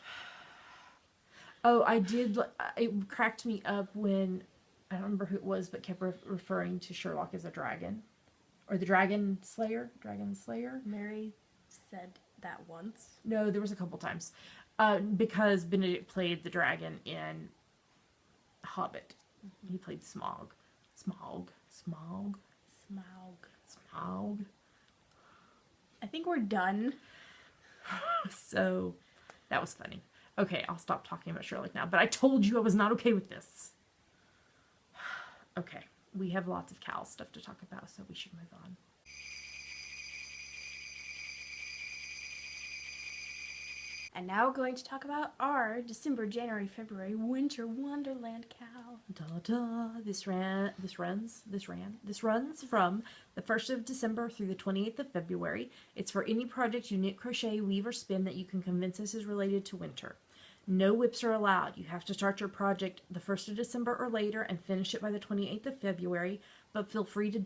A: Oh, I did. It cracked me up when, I don't remember who it was, but kept referring to Sherlock as a dragon. Or the Dragon Slayer. Dragon Slayer.
B: Mary said that once.
A: No, there was a couple times. Because Benedict played the dragon in Hobbit. He played Smaug. Smaug.
B: I think we're done.
A: So, that was funny. Okay, I'll stop talking about Sherlock now. But I told you I was not okay with this. Okay, we have lots of Cal stuff to talk about, so we should move on.
B: And now we're going to talk about our December, January, February Winter Wonderland Cal.
A: This runs from the 1st of December through the 28th of February. It's for any project you knit, crochet, weave, or spin that you can convince us is related to winter. No whips are allowed. You have to start your project the 1st of December or later and finish it by the 28th of February, but feel free to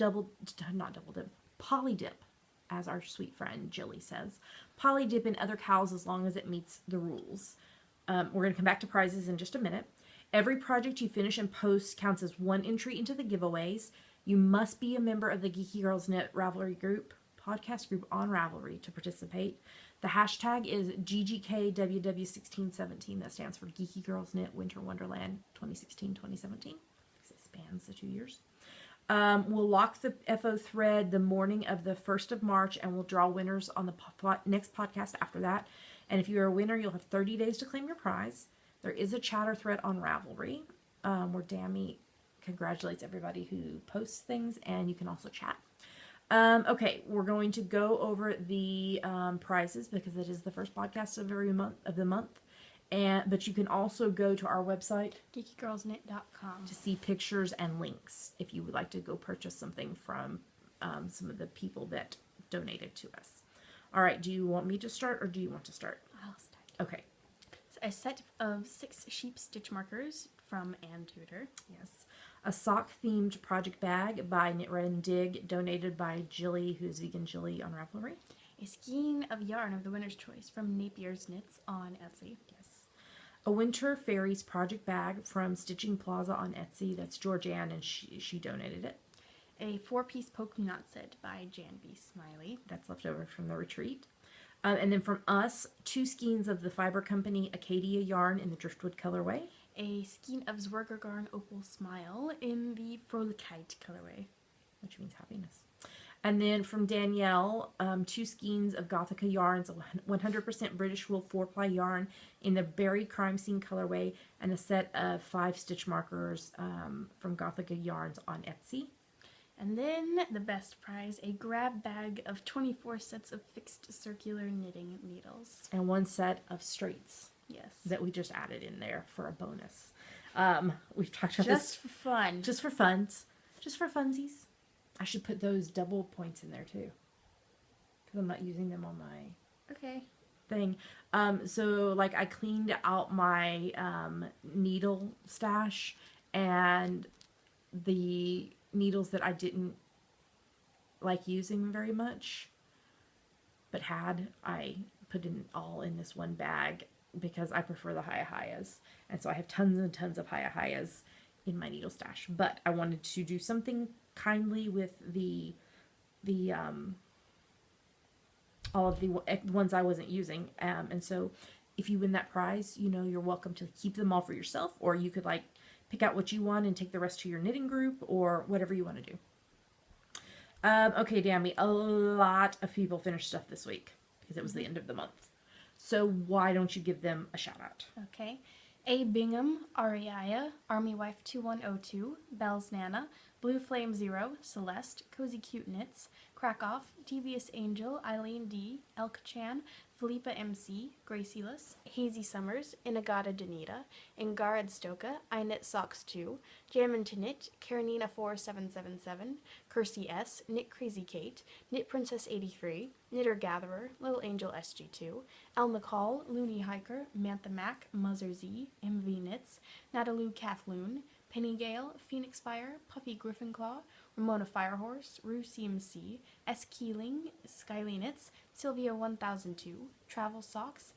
A: polydip, as our sweet friend Jilly says. Polydip in other cows as long as it meets the rules. We're going to come back to prizes in just a minute. Every project you finish and post counts as one entry into the giveaways. You must be a member of the Geeky Girls Knit Ravelry group, podcast group on Ravelry to participate. The hashtag is GGKWW1617. That stands for Geeky Girls Knit Winter Wonderland 2016-2017. It spans the 2 years. We'll lock the FO thread the morning of the 1st of March, and we'll draw winners on the next podcast after that. And if you're a winner, you'll have 30 days to claim your prize. There is a chatter thread on Ravelry where Dammy congratulates everybody who posts things, and you can also chat. Okay, we're going to go over the prizes because it is the first podcast of the month. But you can also go to our website,
B: geekygirlsknit.com,
A: to see pictures and links if you would like to go purchase something from some of the people that donated to us. All right, do you want me to start or do you want to start?
B: I'll start.
A: Okay.
B: So a set of 6 sheep stitch markers from Ann Tudor.
A: Yes. A sock-themed project bag by Knit Red and Dig, donated by Jilly, who's Vegan Jilly on Ravelry.
B: A skein of yarn of the winner's choice from Napier's Knits on Etsy.
A: Yes. A Winter Fairies project bag from Stitching Plaza on Etsy. That's Georgianne, and she donated it.
B: A 4-piece polka knot set by Jan B. Smiley.
A: That's left over from the retreat. And then from us, 2 skeins of the Fiber Company Acadia yarn in the Driftwood colorway.
B: A skein of Zwerger Garn Opal Smile in the Fröhlichkeit colorway,
A: which means happiness. And then from Danielle, 2 skeins of Gothica yarns, 100% British wool 4-ply yarn in the Buried Crime Scene colorway, and a set of 5 stitch markers from Gothica yarns on Etsy.
B: And then the best prize, a grab bag of 24 sets of fixed circular knitting needles.
A: And 1 set of straights.
B: Yes.
A: That we just added in there for a bonus. We've talked about
B: this. Just for fun.
A: Just for funs. Just for funsies. I should put those double points in there too, because I'm not using them on my
B: Okay.
A: thing. So like I cleaned out my needle stash, and the needles that I didn't like using very much but I put in all in this one bag because I prefer the Hayahayas, and so I have tons and tons of Hayahayas in my needle stash. But I wanted to do something kindly with the all of the ones I wasn't using, and so if you win that prize, you know, you're welcome to keep them all for yourself, or you could like pick out what you want and take the rest to your knitting group, or whatever you want to do. Okay, Dammy, a lot of people finished stuff this week because it was the end of the month. So why don't you give them a shout out?
B: Okay. A. Bingham, Ariaya, Army Wife 2102, Belle's Nana, Blue Flame Zero, Celeste, Cozy Cute Knits, Crackoff, Devious Angel, Eileen D, Elk Chan, Philippa MC, Gracieless, Hazy Summers, Inagata Danita, Ingarad Stoka, I Knit Socks 2, Jammin' to Knit, Karenina 4777, Kirsty S, Knit Crazy Kate, Knit Princess 83, Knitter Gatherer, Little Angel SG2, El McCall, Looney Hiker, Mantha Mac, Muzzer Z, MV Knits, Nataloo Kathloon, Penny Gale, Phoenix Fire, Puffy Griffinclaw, Ramona Firehorse, Rue CMC, S. Keeling, Skyly Knits, Sylvia 1002, Travel Socks,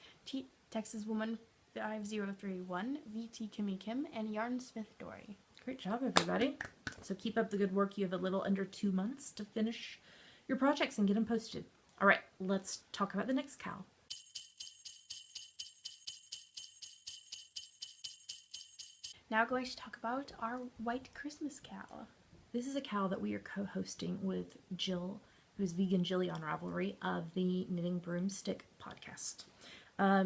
B: Texas Woman 5031, VT Kimmy Kim, and Yarnsmith Dory.
A: Great job, everybody. So keep up the good work. You have a little under 2 months to finish your projects and get them posted. All right, let's talk about the next cow.
B: Now going to talk about our White Christmas cow.
A: This is a cow that we are co-hosting with Jill, who's Vegan Jilly on Ravelry of the Knitting Broomstick podcast.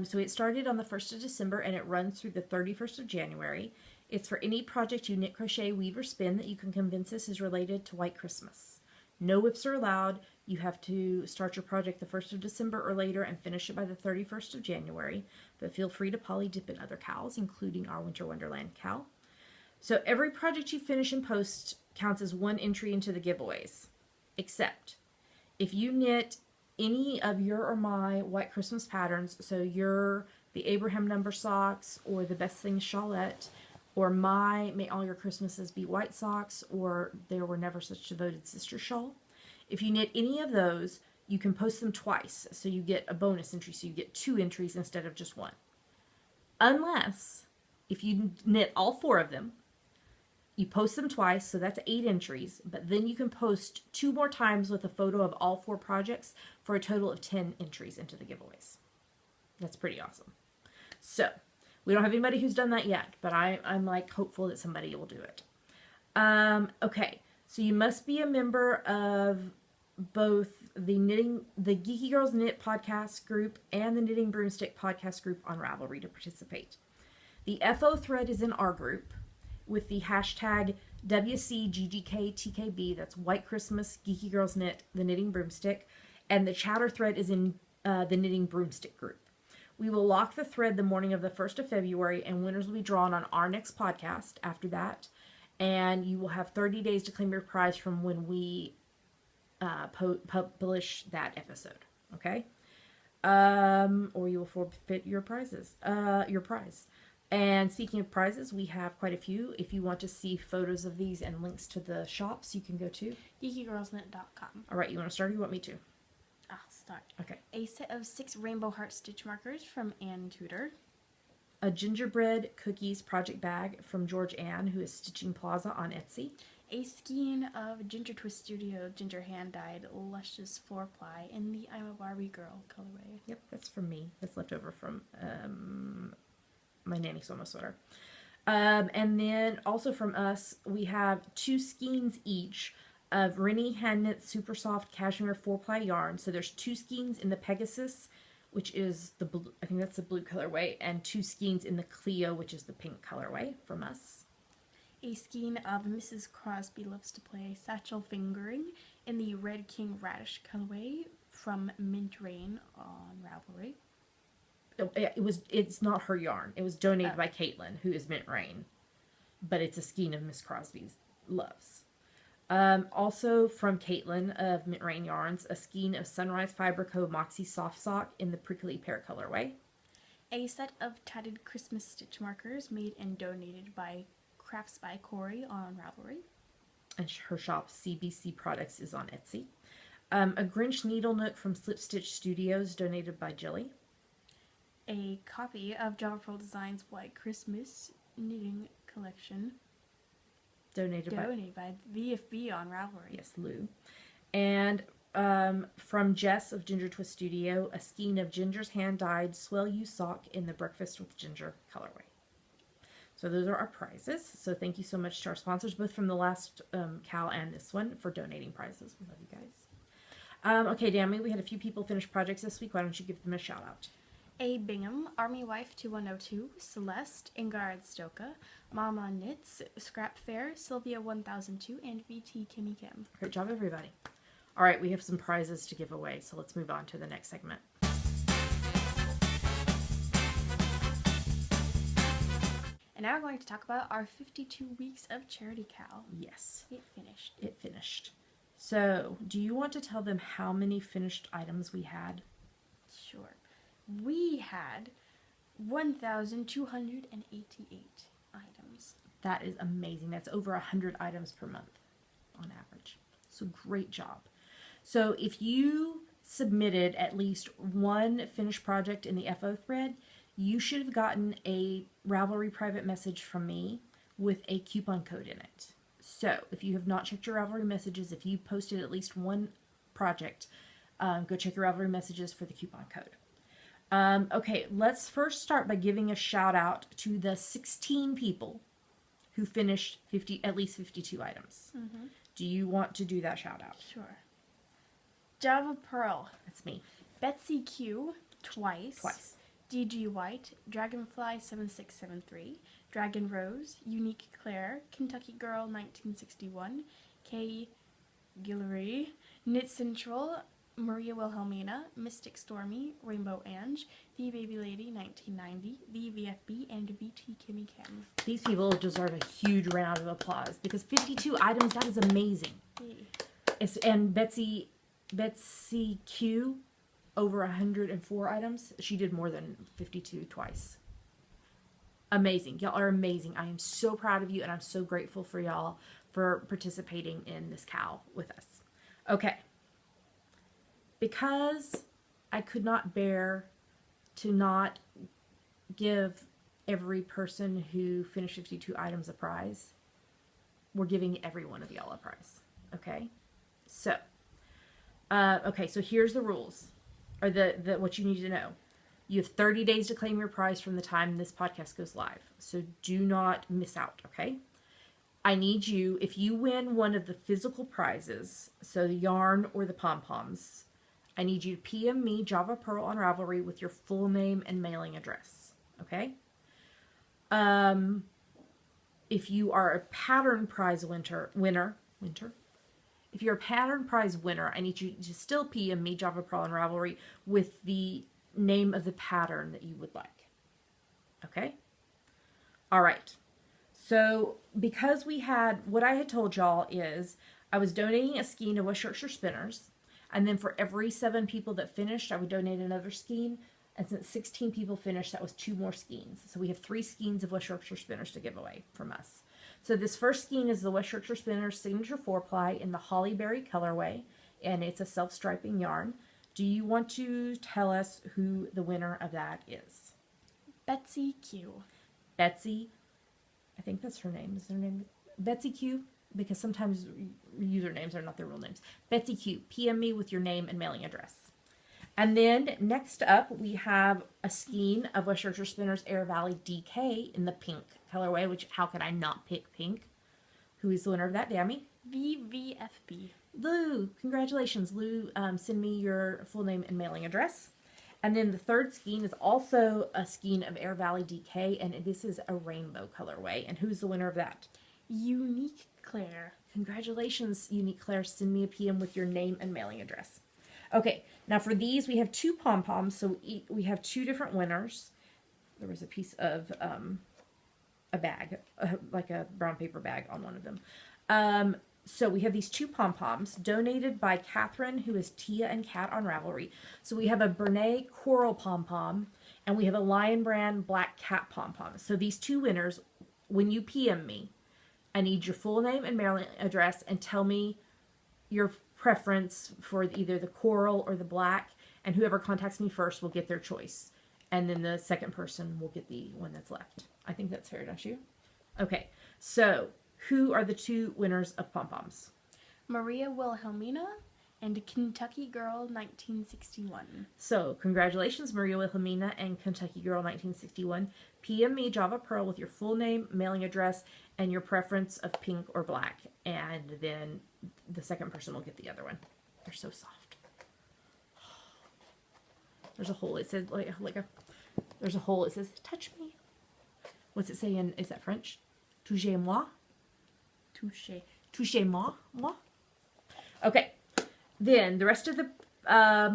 A: So it started on the 1st of December and it runs through the 31st of January. It's for any project you knit, crochet, weave, or spin that you can convince us is related to White Christmas. No whips are allowed. You have to start your project the 1st of December or later and finish it by the 31st of January. But feel free to poly dip in other cows, including our Winter Wonderland cow. So every project you finish and post counts as one entry into the giveaways. Except if you knit any of your or my White Christmas patterns, so the Abraham number socks or the Best Things Shawlette, or my May All Your Christmases Be White socks, or There Were Never Such Devoted Sisters shawl. If you knit any of those, you can post them twice, so you get a bonus entry, so you get 2 entries instead of just 1. Unless, if you knit all 4 of them, you post them twice, so that's 8 entries, but then you can post 2 more times with a photo of all 4 projects for a total of 10 entries into the giveaways. That's pretty awesome. So, we don't have anybody who's done that yet, but I'm like hopeful that somebody will do it. Okay, so you must be a member of both the Geeky Girls Knit podcast group and the Knitting Broomstick podcast group on Ravelry to participate. The FO thread is in our group with the hashtag WCGGKTKB, that's White Christmas Geeky Girls Knit, the Knitting Broomstick, and the chatter thread is in the Knitting Broomstick group. We will lock the thread the morning of the 1st of February, and winners will be drawn on our next podcast after that. And you will have 30 days to claim your prize from when we publish that episode. Okay? Or you will forfeit your prize. And speaking of prizes, we have quite a few. If you want to see photos of these and links to the shops, you can go to
B: GeekyGirlsKnit.com.
A: All right, you want to start or you want me to?
B: I'll start.
A: Okay.
B: A set of 6 rainbow heart stitch markers from Ann Tudor.
A: A gingerbread cookies project bag from George Ann, who is Stitching Plaza on Etsy.
B: A skein of Ginger Twist Studio ginger hand-dyed luscious 4-ply in the I'm a Barbie Girl colorway.
A: Yep, that's from me. That's left over from my Nanny Soma sweater. And then also from us, we have 2 skeins each of Rennie Hand Knit Super Soft Cashmere 4-ply yarn. So there's 2 skeins in the Pegasus, which is the blue, I think that's the blue colorway, and 2 skeins in the Clio, which is the pink colorway from us.
B: A skein of Mrs. Crosby Loves to Play Satchel Fingering in the Red King Radish colorway from Mint Rain on Ravelry.
A: It's not her yarn. It was donated by Caitlin, who is Mint Rain, but it's a skein of Miss Crosby's Loves. Also from Caitlin of Mint Rain Yarns, a skein of Sunrise Fiber Co. Moxie Soft Sock in the Prickly Pear colorway.
B: A set of tatted Christmas stitch markers made and donated by Crafts by Corey on Ravelry.
A: And her shop, CBC Products, is on Etsy. A Grinch Needle Nook from Slip Stitch Studios, donated by Jilly.
B: A copy of Java Pearl Designs White Christmas Knitting Collection,
A: Donated
B: by VFB on Ravelry.
A: Yes, Lou. And from Jess of Ginger Twist Studio, a skein of Ginger's hand-dyed Swell You sock in the Breakfast with Ginger colorway. So those are our prizes. So thank you so much to our sponsors, both from the last Cal and this one, for donating prizes. We love you guys. Okay, Dammy, we had a few people finish projects this week. Why don't you give them a shout out?
B: A. Bingham, Army Wife 2102, Celeste, Ingard Stoka, Mama Knits, Scrap Fair, Sylvia 1002, and VT Kimmy Kim.
A: Great job, everybody. All right, we have some prizes to give away, so let's move on to the next segment.
B: And now we're going to talk about our 52 weeks of Charity Cal.
A: Yes.
B: It finished.
A: It finished. So, do you want to tell them how many finished items we had?
B: Sure. We had 1,288 items.
A: That is amazing. That's over 100 items per month on average. So great job. So if you submitted at least one finished project in the FO thread, you should have gotten a Ravelry private message from me with a coupon code in it. So if you have not checked your Ravelry messages, if you posted at least one project, go check your Ravelry messages for the coupon code. Okay, let's first start by giving a shout out to the 16 people who finished at least 52 items. Mm-hmm. Do you want to do that shout out?
B: Sure. Java Pearl.
A: That's me.
B: Betsy Q, twice.
A: Twice.
B: DG White, Dragonfly 7673, Dragon Rose, Unique Claire, Kentucky Girl 1961, Kay Guillory, Knit Central, Maria Wilhelmina, Mystic Stormy, Rainbow Ange, The Baby Lady 1990, The VFB, and VT Kimmy Kim.
A: These people deserve a huge round of applause because 52 items, that is amazing.
B: Yay.
A: And Betsy Q, over 104 items. She did more than 52 twice. Amazing. Y'all are amazing. I am so proud of you, and I'm so grateful for y'all for participating in this Cal with us. Okay. Because I could not bear to not give every person who finished 52 items a prize, we're giving every one of y'all a prize. Okay? So, so here's the rules, or the what you need to know. You have 30 days to claim your prize from the time this podcast goes live. So do not miss out, okay? I need you, if you win one of the physical prizes, so the yarn or the pom-poms, I need you to PM me, Java Pearl, on Ravelry with your full name and mailing address, okay? If you are a pattern prize winner, if you're a pattern prize winner, I need you to still PM me, Java Pearl, on Ravelry with the name of the pattern that you would like, okay? All right. So because we had, what I had told y'all is I was donating a skein of West Yorkshire spinners, and then for every 7 people that finished, I would donate another skein. And since 16 people finished, that was 2 more skeins. So we have 3 skeins of West Yorkshire spinners to give away from us. So this first skein is the West Yorkshire Spinners Signature 4-ply in the Hollyberry colorway, and it's a self-striping yarn. Do you want to tell us who the winner of that is?
B: Betsy Q.
A: Betsy, I think that's her name. Is her name Betsy Q? Because sometimes usernames are not their real names. Betsy Q, PM me with your name and mailing address. And then next up, we have a skein of West Yorkshire Spinners Air Valley DK in the pink colorway, which how could I not pick pink? Who is the winner of that, Dammy?
B: VVFB.
A: Lou, congratulations. Lou, send me your full name and mailing address. And then the third skein is also a skein of Air Valley DK, and this is a rainbow colorway. And who's the winner of that?
B: Unique Claire.
A: Congratulations, Unique Claire. Send me a PM with your name and mailing address. Okay, now for these, we have 2 pom-poms, so we have 2 different winners. There was a piece of a bag, like a brown paper bag on one of them. So we have these 2 pom-poms donated by Catherine, who is Tia and Cat on Ravelry. So we have a Bernay Coral pom-pom, and we have a Lion Brand Black Cat pom-pom. So these 2 winners, when you PM me, I need your full name and mailing address, and tell me your preference for either the coral or the black, and whoever contacts me first will get their choice. And then the second person will get the one that's left. I think that's fair, don't you? Okay, so who are the 2 winners of pom-poms?
B: Maria Wilhelmina and Kentucky Girl 1961.
A: So congratulations, Maria Wilhelmina and Kentucky Girl 1961. PM me Java Pearl with your full name, mailing address, and your preference of pink or black. And then the second person will get the other one. They're so soft. There's a hole. It says there's a hole. It says touch me. What's it say in, is that French? Touchez-moi?
B: Touche.
A: Touchez-moi? Moi? Okay. Then the rest of the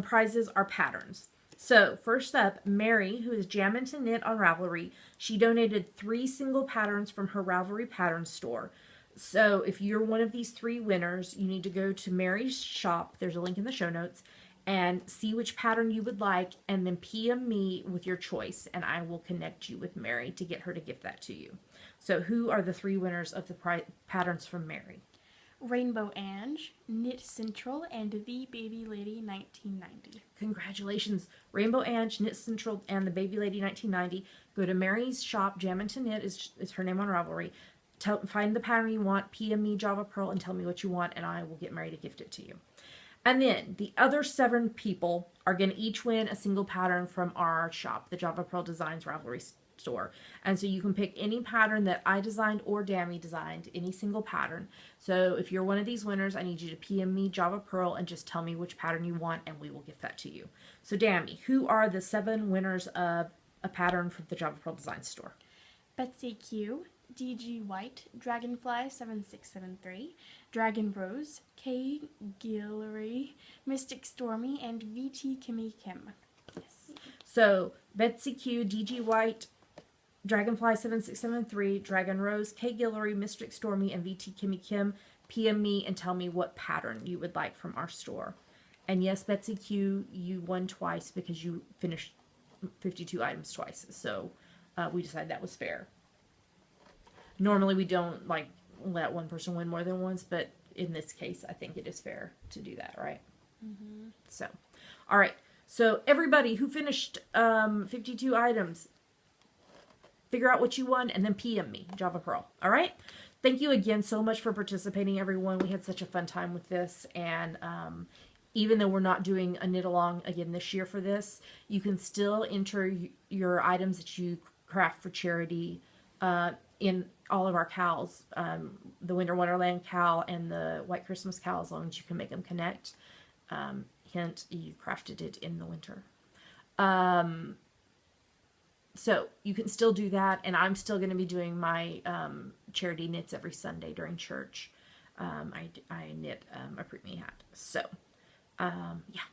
A: prizes are patterns. So first up, Mary, who is Jammin' to Knit on Ravelry, she donated 3 single patterns from her Ravelry pattern store. So if you're one of these 3 winners, you need to go to Mary's shop. There's a link in the show notes. And see which pattern you would like, and then PM me with your choice, and I will connect you with Mary to get her to gift that to you. So who are the 3 winners of the patterns from Mary?
B: Rainbow Ange, Knit Central, and The Baby Lady 1990.
A: Congratulations, Rainbow Ange, Knit Central, and The Baby Lady 1990. Go to Mary's shop. Jammin' to Knit is her name on Ravelry. Find the pattern you want, PM me Java Pearl, and tell me what you want, and I will get Mary to gift it to you. And then the other 7 people are going to each win a single pattern from our shop, the Java Pearl Designs Ravelry store. And so you can pick any pattern that I designed or Dammy designed, any single pattern. So if you're one of these winners, I need you to PM me Java Pearl and just tell me which pattern you want, and we will gift that to you. So Dammy, who are the 7 winners of a pattern from the Java Pearl Designs store?
B: Betsy Q, DG White, Dragonfly 7673, Dragon Rose, K Guillory, Mystic Stormy, and VT Kimmy Kim.
A: Yes. So Betsy Q, DG White, Dragonfly 7673, Dragon Rose, K Guillory, Mystic Stormy, and VT Kimmy Kim. PM me and tell me what pattern you would like from our store. And yes, Betsy Q, you won twice because you finished 52 items twice. So we decided that was fair. Normally we don't let one person win more than once, but in this case, I think it is fair to do that, right? Mm-hmm. So, all right. So everybody who finished 52 items, figure out what you won and then PM me, Java Pearl. All right. Thank you again so much for participating, everyone. We had such a fun time with this, and even though we're not doing a knit along again this year for this, you can still enter your items that you craft for charity in all of our cows, the Winter Wonderland cow and the White Christmas cow, as long as you can make them connect. Hint, you crafted it in the winter. So you can still do that, and I'm still going to be doing my charity knits every Sunday during church. I knit a Preet Me hat. So, yeah,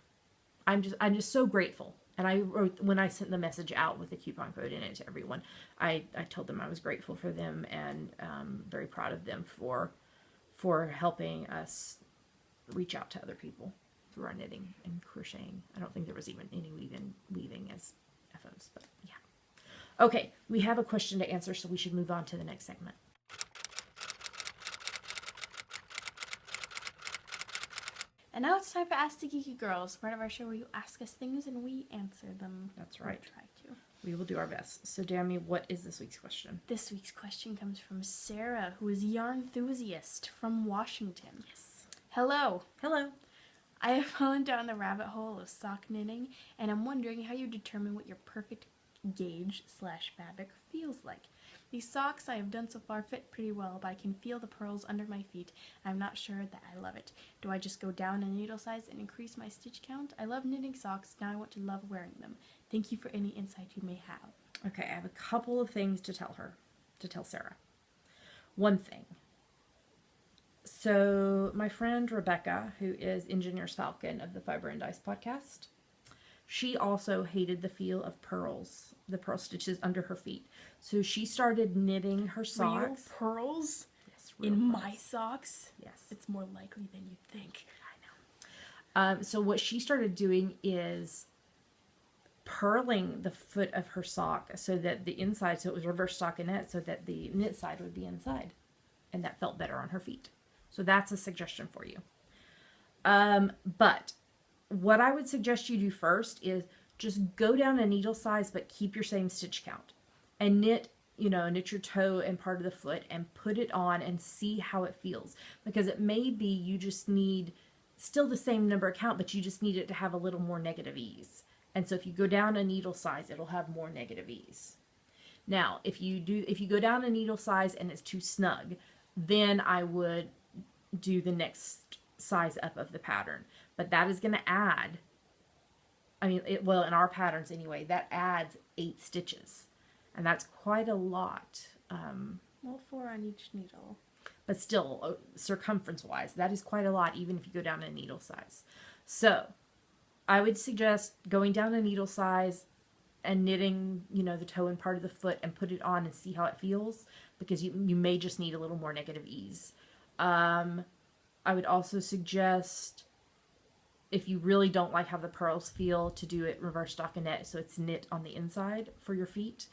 A: I'm just so grateful. And I wrote, when I sent the message out with the coupon code in it to everyone, I told them I was grateful for them and very proud of them for helping us reach out to other people through our knitting and crocheting. I don't think there was even any weaving as FOs, but yeah. Okay, we have a question to answer, so we should move on to the next segment.
B: And now it's time for Ask the Geeky Girls, part of our show where you ask us things and we answer them.
A: That's right.
B: We try to.
A: We will do our best. So, Dammy, what is this week's question?
B: This week's question comes from Sarah, who is a yarn enthusiast from Washington.
A: Yes.
B: Hello.
A: Hello.
B: I have fallen down the rabbit hole of sock knitting, and I'm wondering how you determine what your perfect gauge/fabric feels like. These socks I have done so far fit pretty well, but I can feel the pearls under my feet. I'm not sure that I love it. Do I just go down a needle size and increase my stitch count? I love knitting socks. Now I want to love wearing them. Thank you for any insight you may have.
A: Okay, I have a couple of things to tell Sarah. One thing. So my friend Rebecca, who is Engineers Falcon of the Fiber and Dice podcast, she also hated the feel of pearls, the pearl stitches under her feet. So she started knitting her socks.
B: Real pearls?
A: Yes, real
B: In
A: pearls.
B: my socks?
A: Yes.
B: It's more likely than you think.
A: So what she started doing is purling the foot of her sock so that the inside, so it was reverse stockinette, so that the knit side would be inside. And that felt better on her feet. So that's a suggestion for you. But what I would suggest you do first is just go down a needle size, but keep your same stitch count. And knit your toe and part of the foot and put it on and see how it feels. Because it may be you just need still the same number of count, but you just need it to have a little more negative ease. And so if you go down a needle size, it'll have more negative ease. Now, if you go down a needle size and it's too snug, then I would do the next size up of the pattern. But that is going to add, in our patterns anyway, that adds 8 stitches. And that's quite a lot.
B: Well, 4 on each needle.
A: But still, circumference-wise, that is quite a lot, even if you go down a needle size. So, I would suggest going down a needle size and knitting, the toe and part of the foot and put it on and see how it feels, because you may just need a little more negative ease. I would also suggest, if you really don't like how the pearls feel, to do it reverse stockinette, so it's knit on the inside for your feet.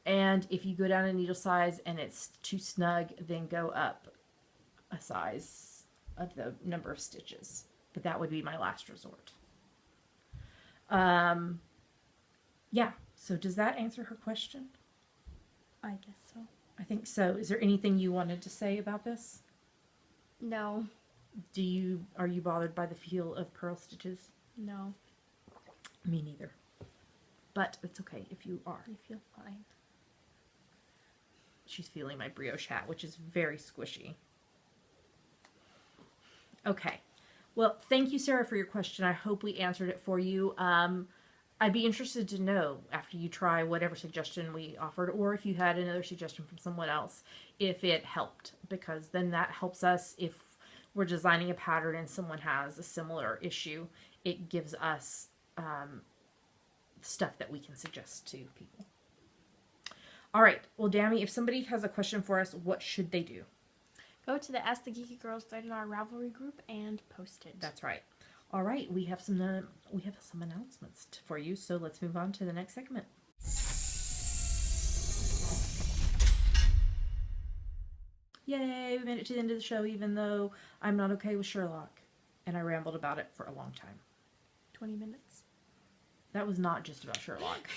A: And if you go down a needle size and it's too snug, then go up a size of the number of stitches. But that would be my last resort. Yeah, so does that answer her question?
B: I guess so.
A: I think so. Is there anything you wanted to say about this?
B: No.
A: Are you bothered by the feel of pearl stitches?
B: No.
A: Me neither. But it's okay if you are.
B: I feel fine.
A: She's feeling my brioche hat, which is very squishy. Okay. Well, thank you, Sarah, for your question. I hope we answered it for you. I'd be interested to know, after you try whatever suggestion we offered, or if you had another suggestion from someone else, if it helped. Because then that helps us if we're designing a pattern and someone has a similar issue. It gives us stuff that we can suggest to people. All right. Well, Dammy, if somebody has a question for us, what should they do?
B: Go to the Ask the Geeky Girls thread in our Ravelry group and post it.
A: That's right. All right. We have some announcements for you. So let's move on to the next segment. Yay! We made it to the end of the show, even though I'm not okay with Sherlock, and I rambled about it for a long time.
B: 20 minutes.
A: That was not just about Sherlock.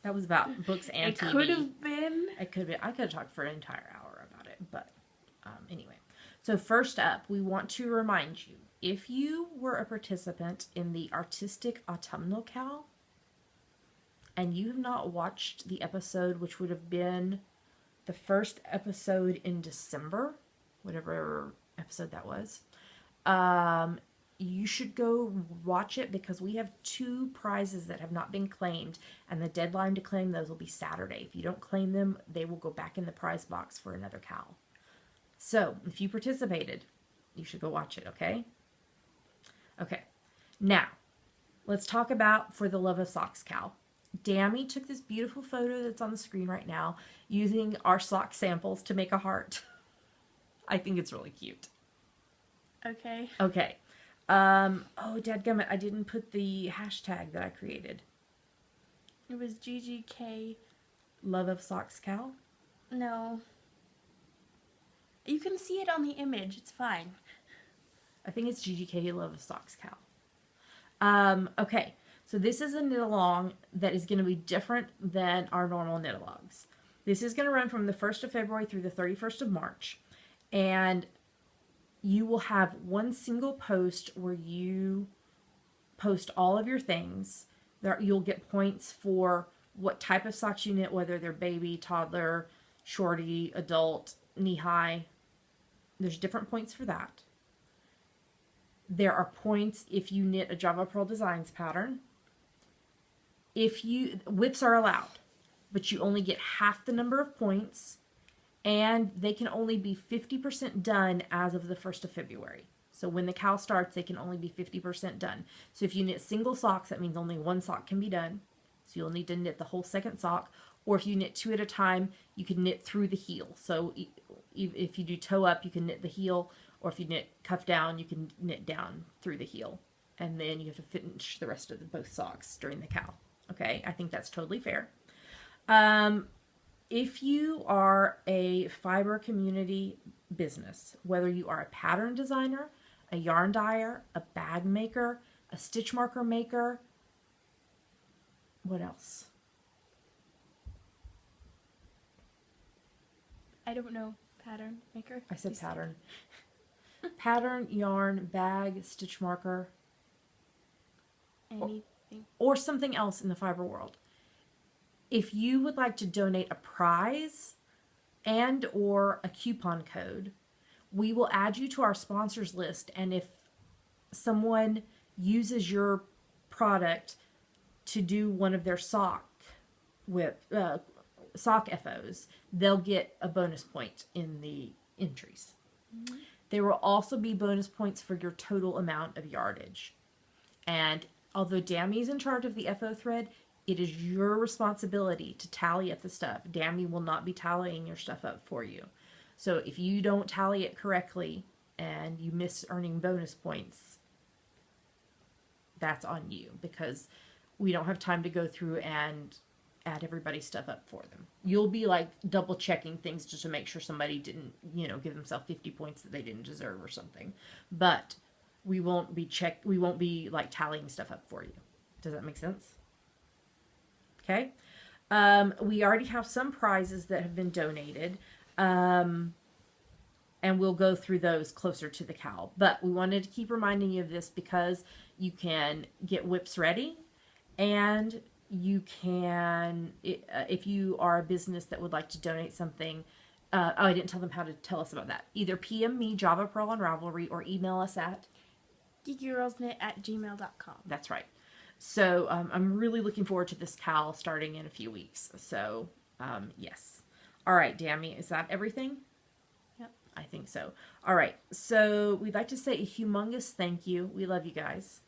A: That was about books and TV.
B: It could have been.
A: I could have talked for an entire hour about it, but anyway. So first up, we want to remind you, if you were a participant in the Artistic Autumnal Cal, and you have not watched the episode, which would have been the first episode in December, whatever episode that was, you should go watch it, because we have 2 prizes that have not been claimed, and the deadline to claim those will be Saturday. If you don't claim them, they will go back in the prize box for another Cal. So, if you participated, you should go watch it, okay? Okay. Now, let's talk about For the Love of Socks Cal. Dammy took this beautiful photo that's on the screen right now using our sock samples to make a heart. I think it's really cute.
B: Okay.
A: Okay. Oh, dadgummit, I didn't put the hashtag that I created.
B: It was GGK.
A: Love of Socks Cal?
B: No. You can see it on the image. It's fine.
A: I think it's GGK Love of Socks Cal. Okay. So this is a knit-along that is going to be different than our normal knit-alongs. This is going to run from the 1st of February through the 31st of March. And you will have one single post where you post all of your things. You'll get points for what type of socks you knit, whether they're baby, toddler, shorty, adult, knee-high. There's different points for that. There are points if you knit a Java Pearl Designs pattern. Whips are allowed, but you only get half the number of points, and they can only be 50% done as of the 1st of February. So when the Cal starts, they can only be 50% done. So if you knit single socks, that means only one sock can be done. So you'll need to knit the whole second sock. or if you knit 2 at a time, you can knit through the heel. So if you do toe up, you can knit the heel, or if you knit cuff down, you can knit down through the heel. And then you have to finish the rest of both socks during the cowl. Okay, I think that's totally fair. If you are a fiber community business, whether you are a pattern designer, a yarn dyer, a bag maker, a stitch marker maker, what else?
B: I don't know. Pattern maker?
A: I said pattern. Pattern, yarn, bag, stitch marker.
B: Anything.
A: Or something else in the fiber world. If you would like to donate a prize and or a coupon code, we will add you to our sponsors list. And if someone uses your product to do one of their sock FOs, they'll get a bonus point in the entries. Mm-hmm. There will also be bonus points for your total amount of yardage. And although Dammy is in charge of the FO thread, it is your responsibility to tally up the stuff. Dammy will not be tallying your stuff up for you. So if you don't tally it correctly and you miss earning bonus points, that's on you, because we don't have time to go through and add everybody's stuff up for them. You'll be like double checking things just to make sure somebody didn't, give themselves 50 points that they didn't deserve or something. But we won't be like tallying stuff up for you. Does that make sense? Okay. We already have some prizes that have been donated. And we'll go through those closer to the cowl. But we wanted to keep reminding you of this because you can get whips ready, and you can, if you are a business that would like to donate something, I didn't tell them how to tell us about that. Either PM me, Java Pearl on Ravelry, or email us at
B: geekygirlsknit@gmail.com.
A: That's right. So I'm really looking forward to this cowl starting in a few weeks. So yes. All right, Dammy, is that everything?
B: Yep.
A: I think so. All right. So we'd like to say a humongous thank you. We love you guys.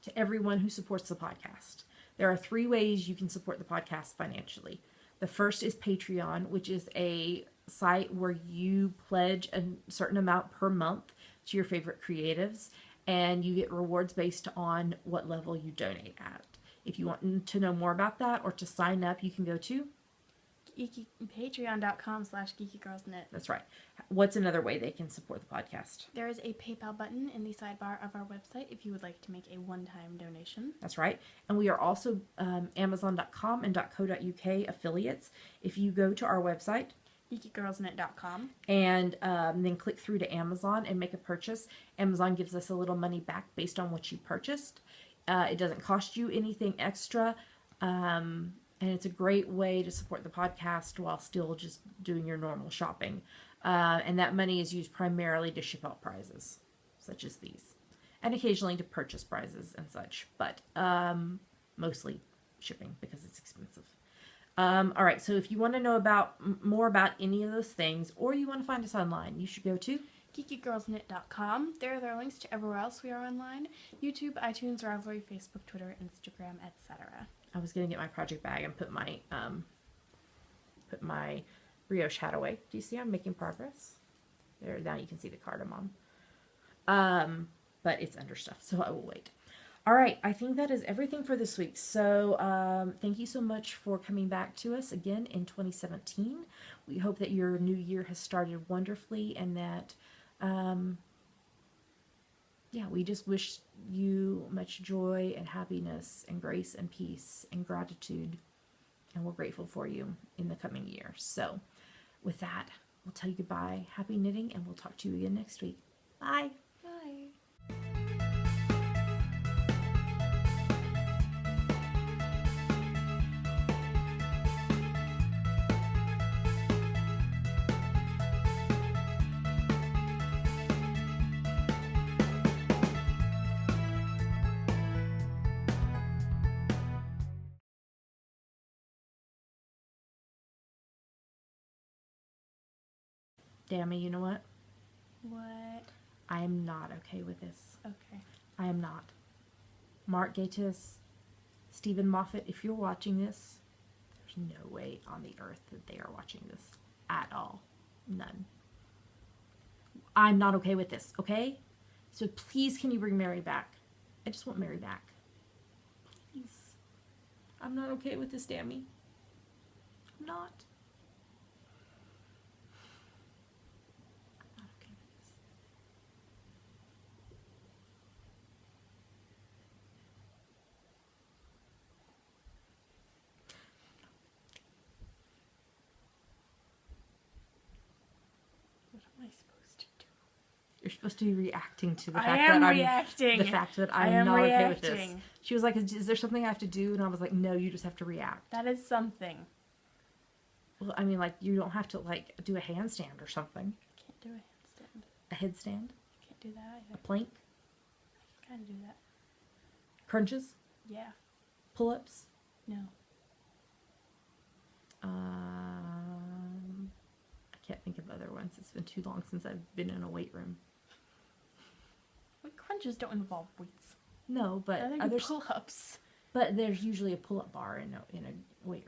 A: To everyone who supports the podcast. There are 3 ways you can support the podcast financially. The first is Patreon, which is a site where you pledge a certain amount per month to your favorite creatives, and you get rewards based on what level you donate at. If you want to know more about that or to sign up, you can go to
B: patreon.com/geekygirlsknit.
A: That's right. What's another way they can support the podcast?
B: There is a PayPal button in the sidebar of our website if you would like to make a one-time donation.
A: That's right. And we are also Amazon.com and .co.uk affiliates. If you go to our website,
B: geekygirlsknit.com,
A: and then click through to Amazon and make a purchase, Amazon gives us a little money back based on what you purchased. It doesn't cost you anything extra. And it's a great way to support the podcast while still just doing your normal shopping. And that money is used primarily to ship out prizes, such as these. And occasionally to purchase prizes and such. But mostly shipping because it's expensive. All right, so if you want to know more about any of those things, or you want to find us online, you should go to
B: geekygirlsknit.com. There are links to everywhere else we are online: YouTube, iTunes, Ravelry, Facebook, Twitter, Instagram, etc.
A: I was going to get my project bag and put my brioche hat away. Do you see I'm making progress? There, now you can see the cardamom. But it's under stuff, so I will wait. All right, I think that is everything for this week. So thank you so much for coming back to us again in 2017. We hope that your new year has started wonderfully, and that we just wish you much joy and happiness and grace and peace and gratitude. And we're grateful for you in the coming year. So with that, we'll tell you goodbye. Happy knitting, and we'll talk to you again next week. Bye.
B: Bye.
A: Dammy, you know what?
B: What?
A: I am not okay with this.
B: Okay.
A: I am not. Mark Gatiss, Stephen Moffat, if you're watching this, There's no way on the earth that they are watching this at all. None. I'm not okay with this, okay? So please, can you bring Mary back? I just want Mary back. Please. I'm not okay with this, Dammy. I'm not. I'm not okay with this.
B: What am I supposed to do?
A: You're supposed to be reacting to the
B: I
A: fact
B: am
A: that
B: reacting.
A: the fact that
B: I
A: I'm
B: am
A: not okay with this.
B: reacting.
A: She was like, "Is there something I have to do?" And I was like, "No, you just have to react."
B: That is something.
A: Well, I mean, like, you don't have to, like, do a handstand or something.
B: Can't do a handstand.
A: A headstand?
B: Can't do that
A: A
B: either.
A: plank?
B: I can kind of do that.
A: Crunches?
B: Yeah.
A: Pull-ups?
B: No.
A: I can't think of other ones. It's been too long since I've been in a weight room.
B: Wait, crunches don't involve weights.
A: No, but
B: Other than
A: others.
B: pull-ups.
A: But there's usually a pull-up bar in a weight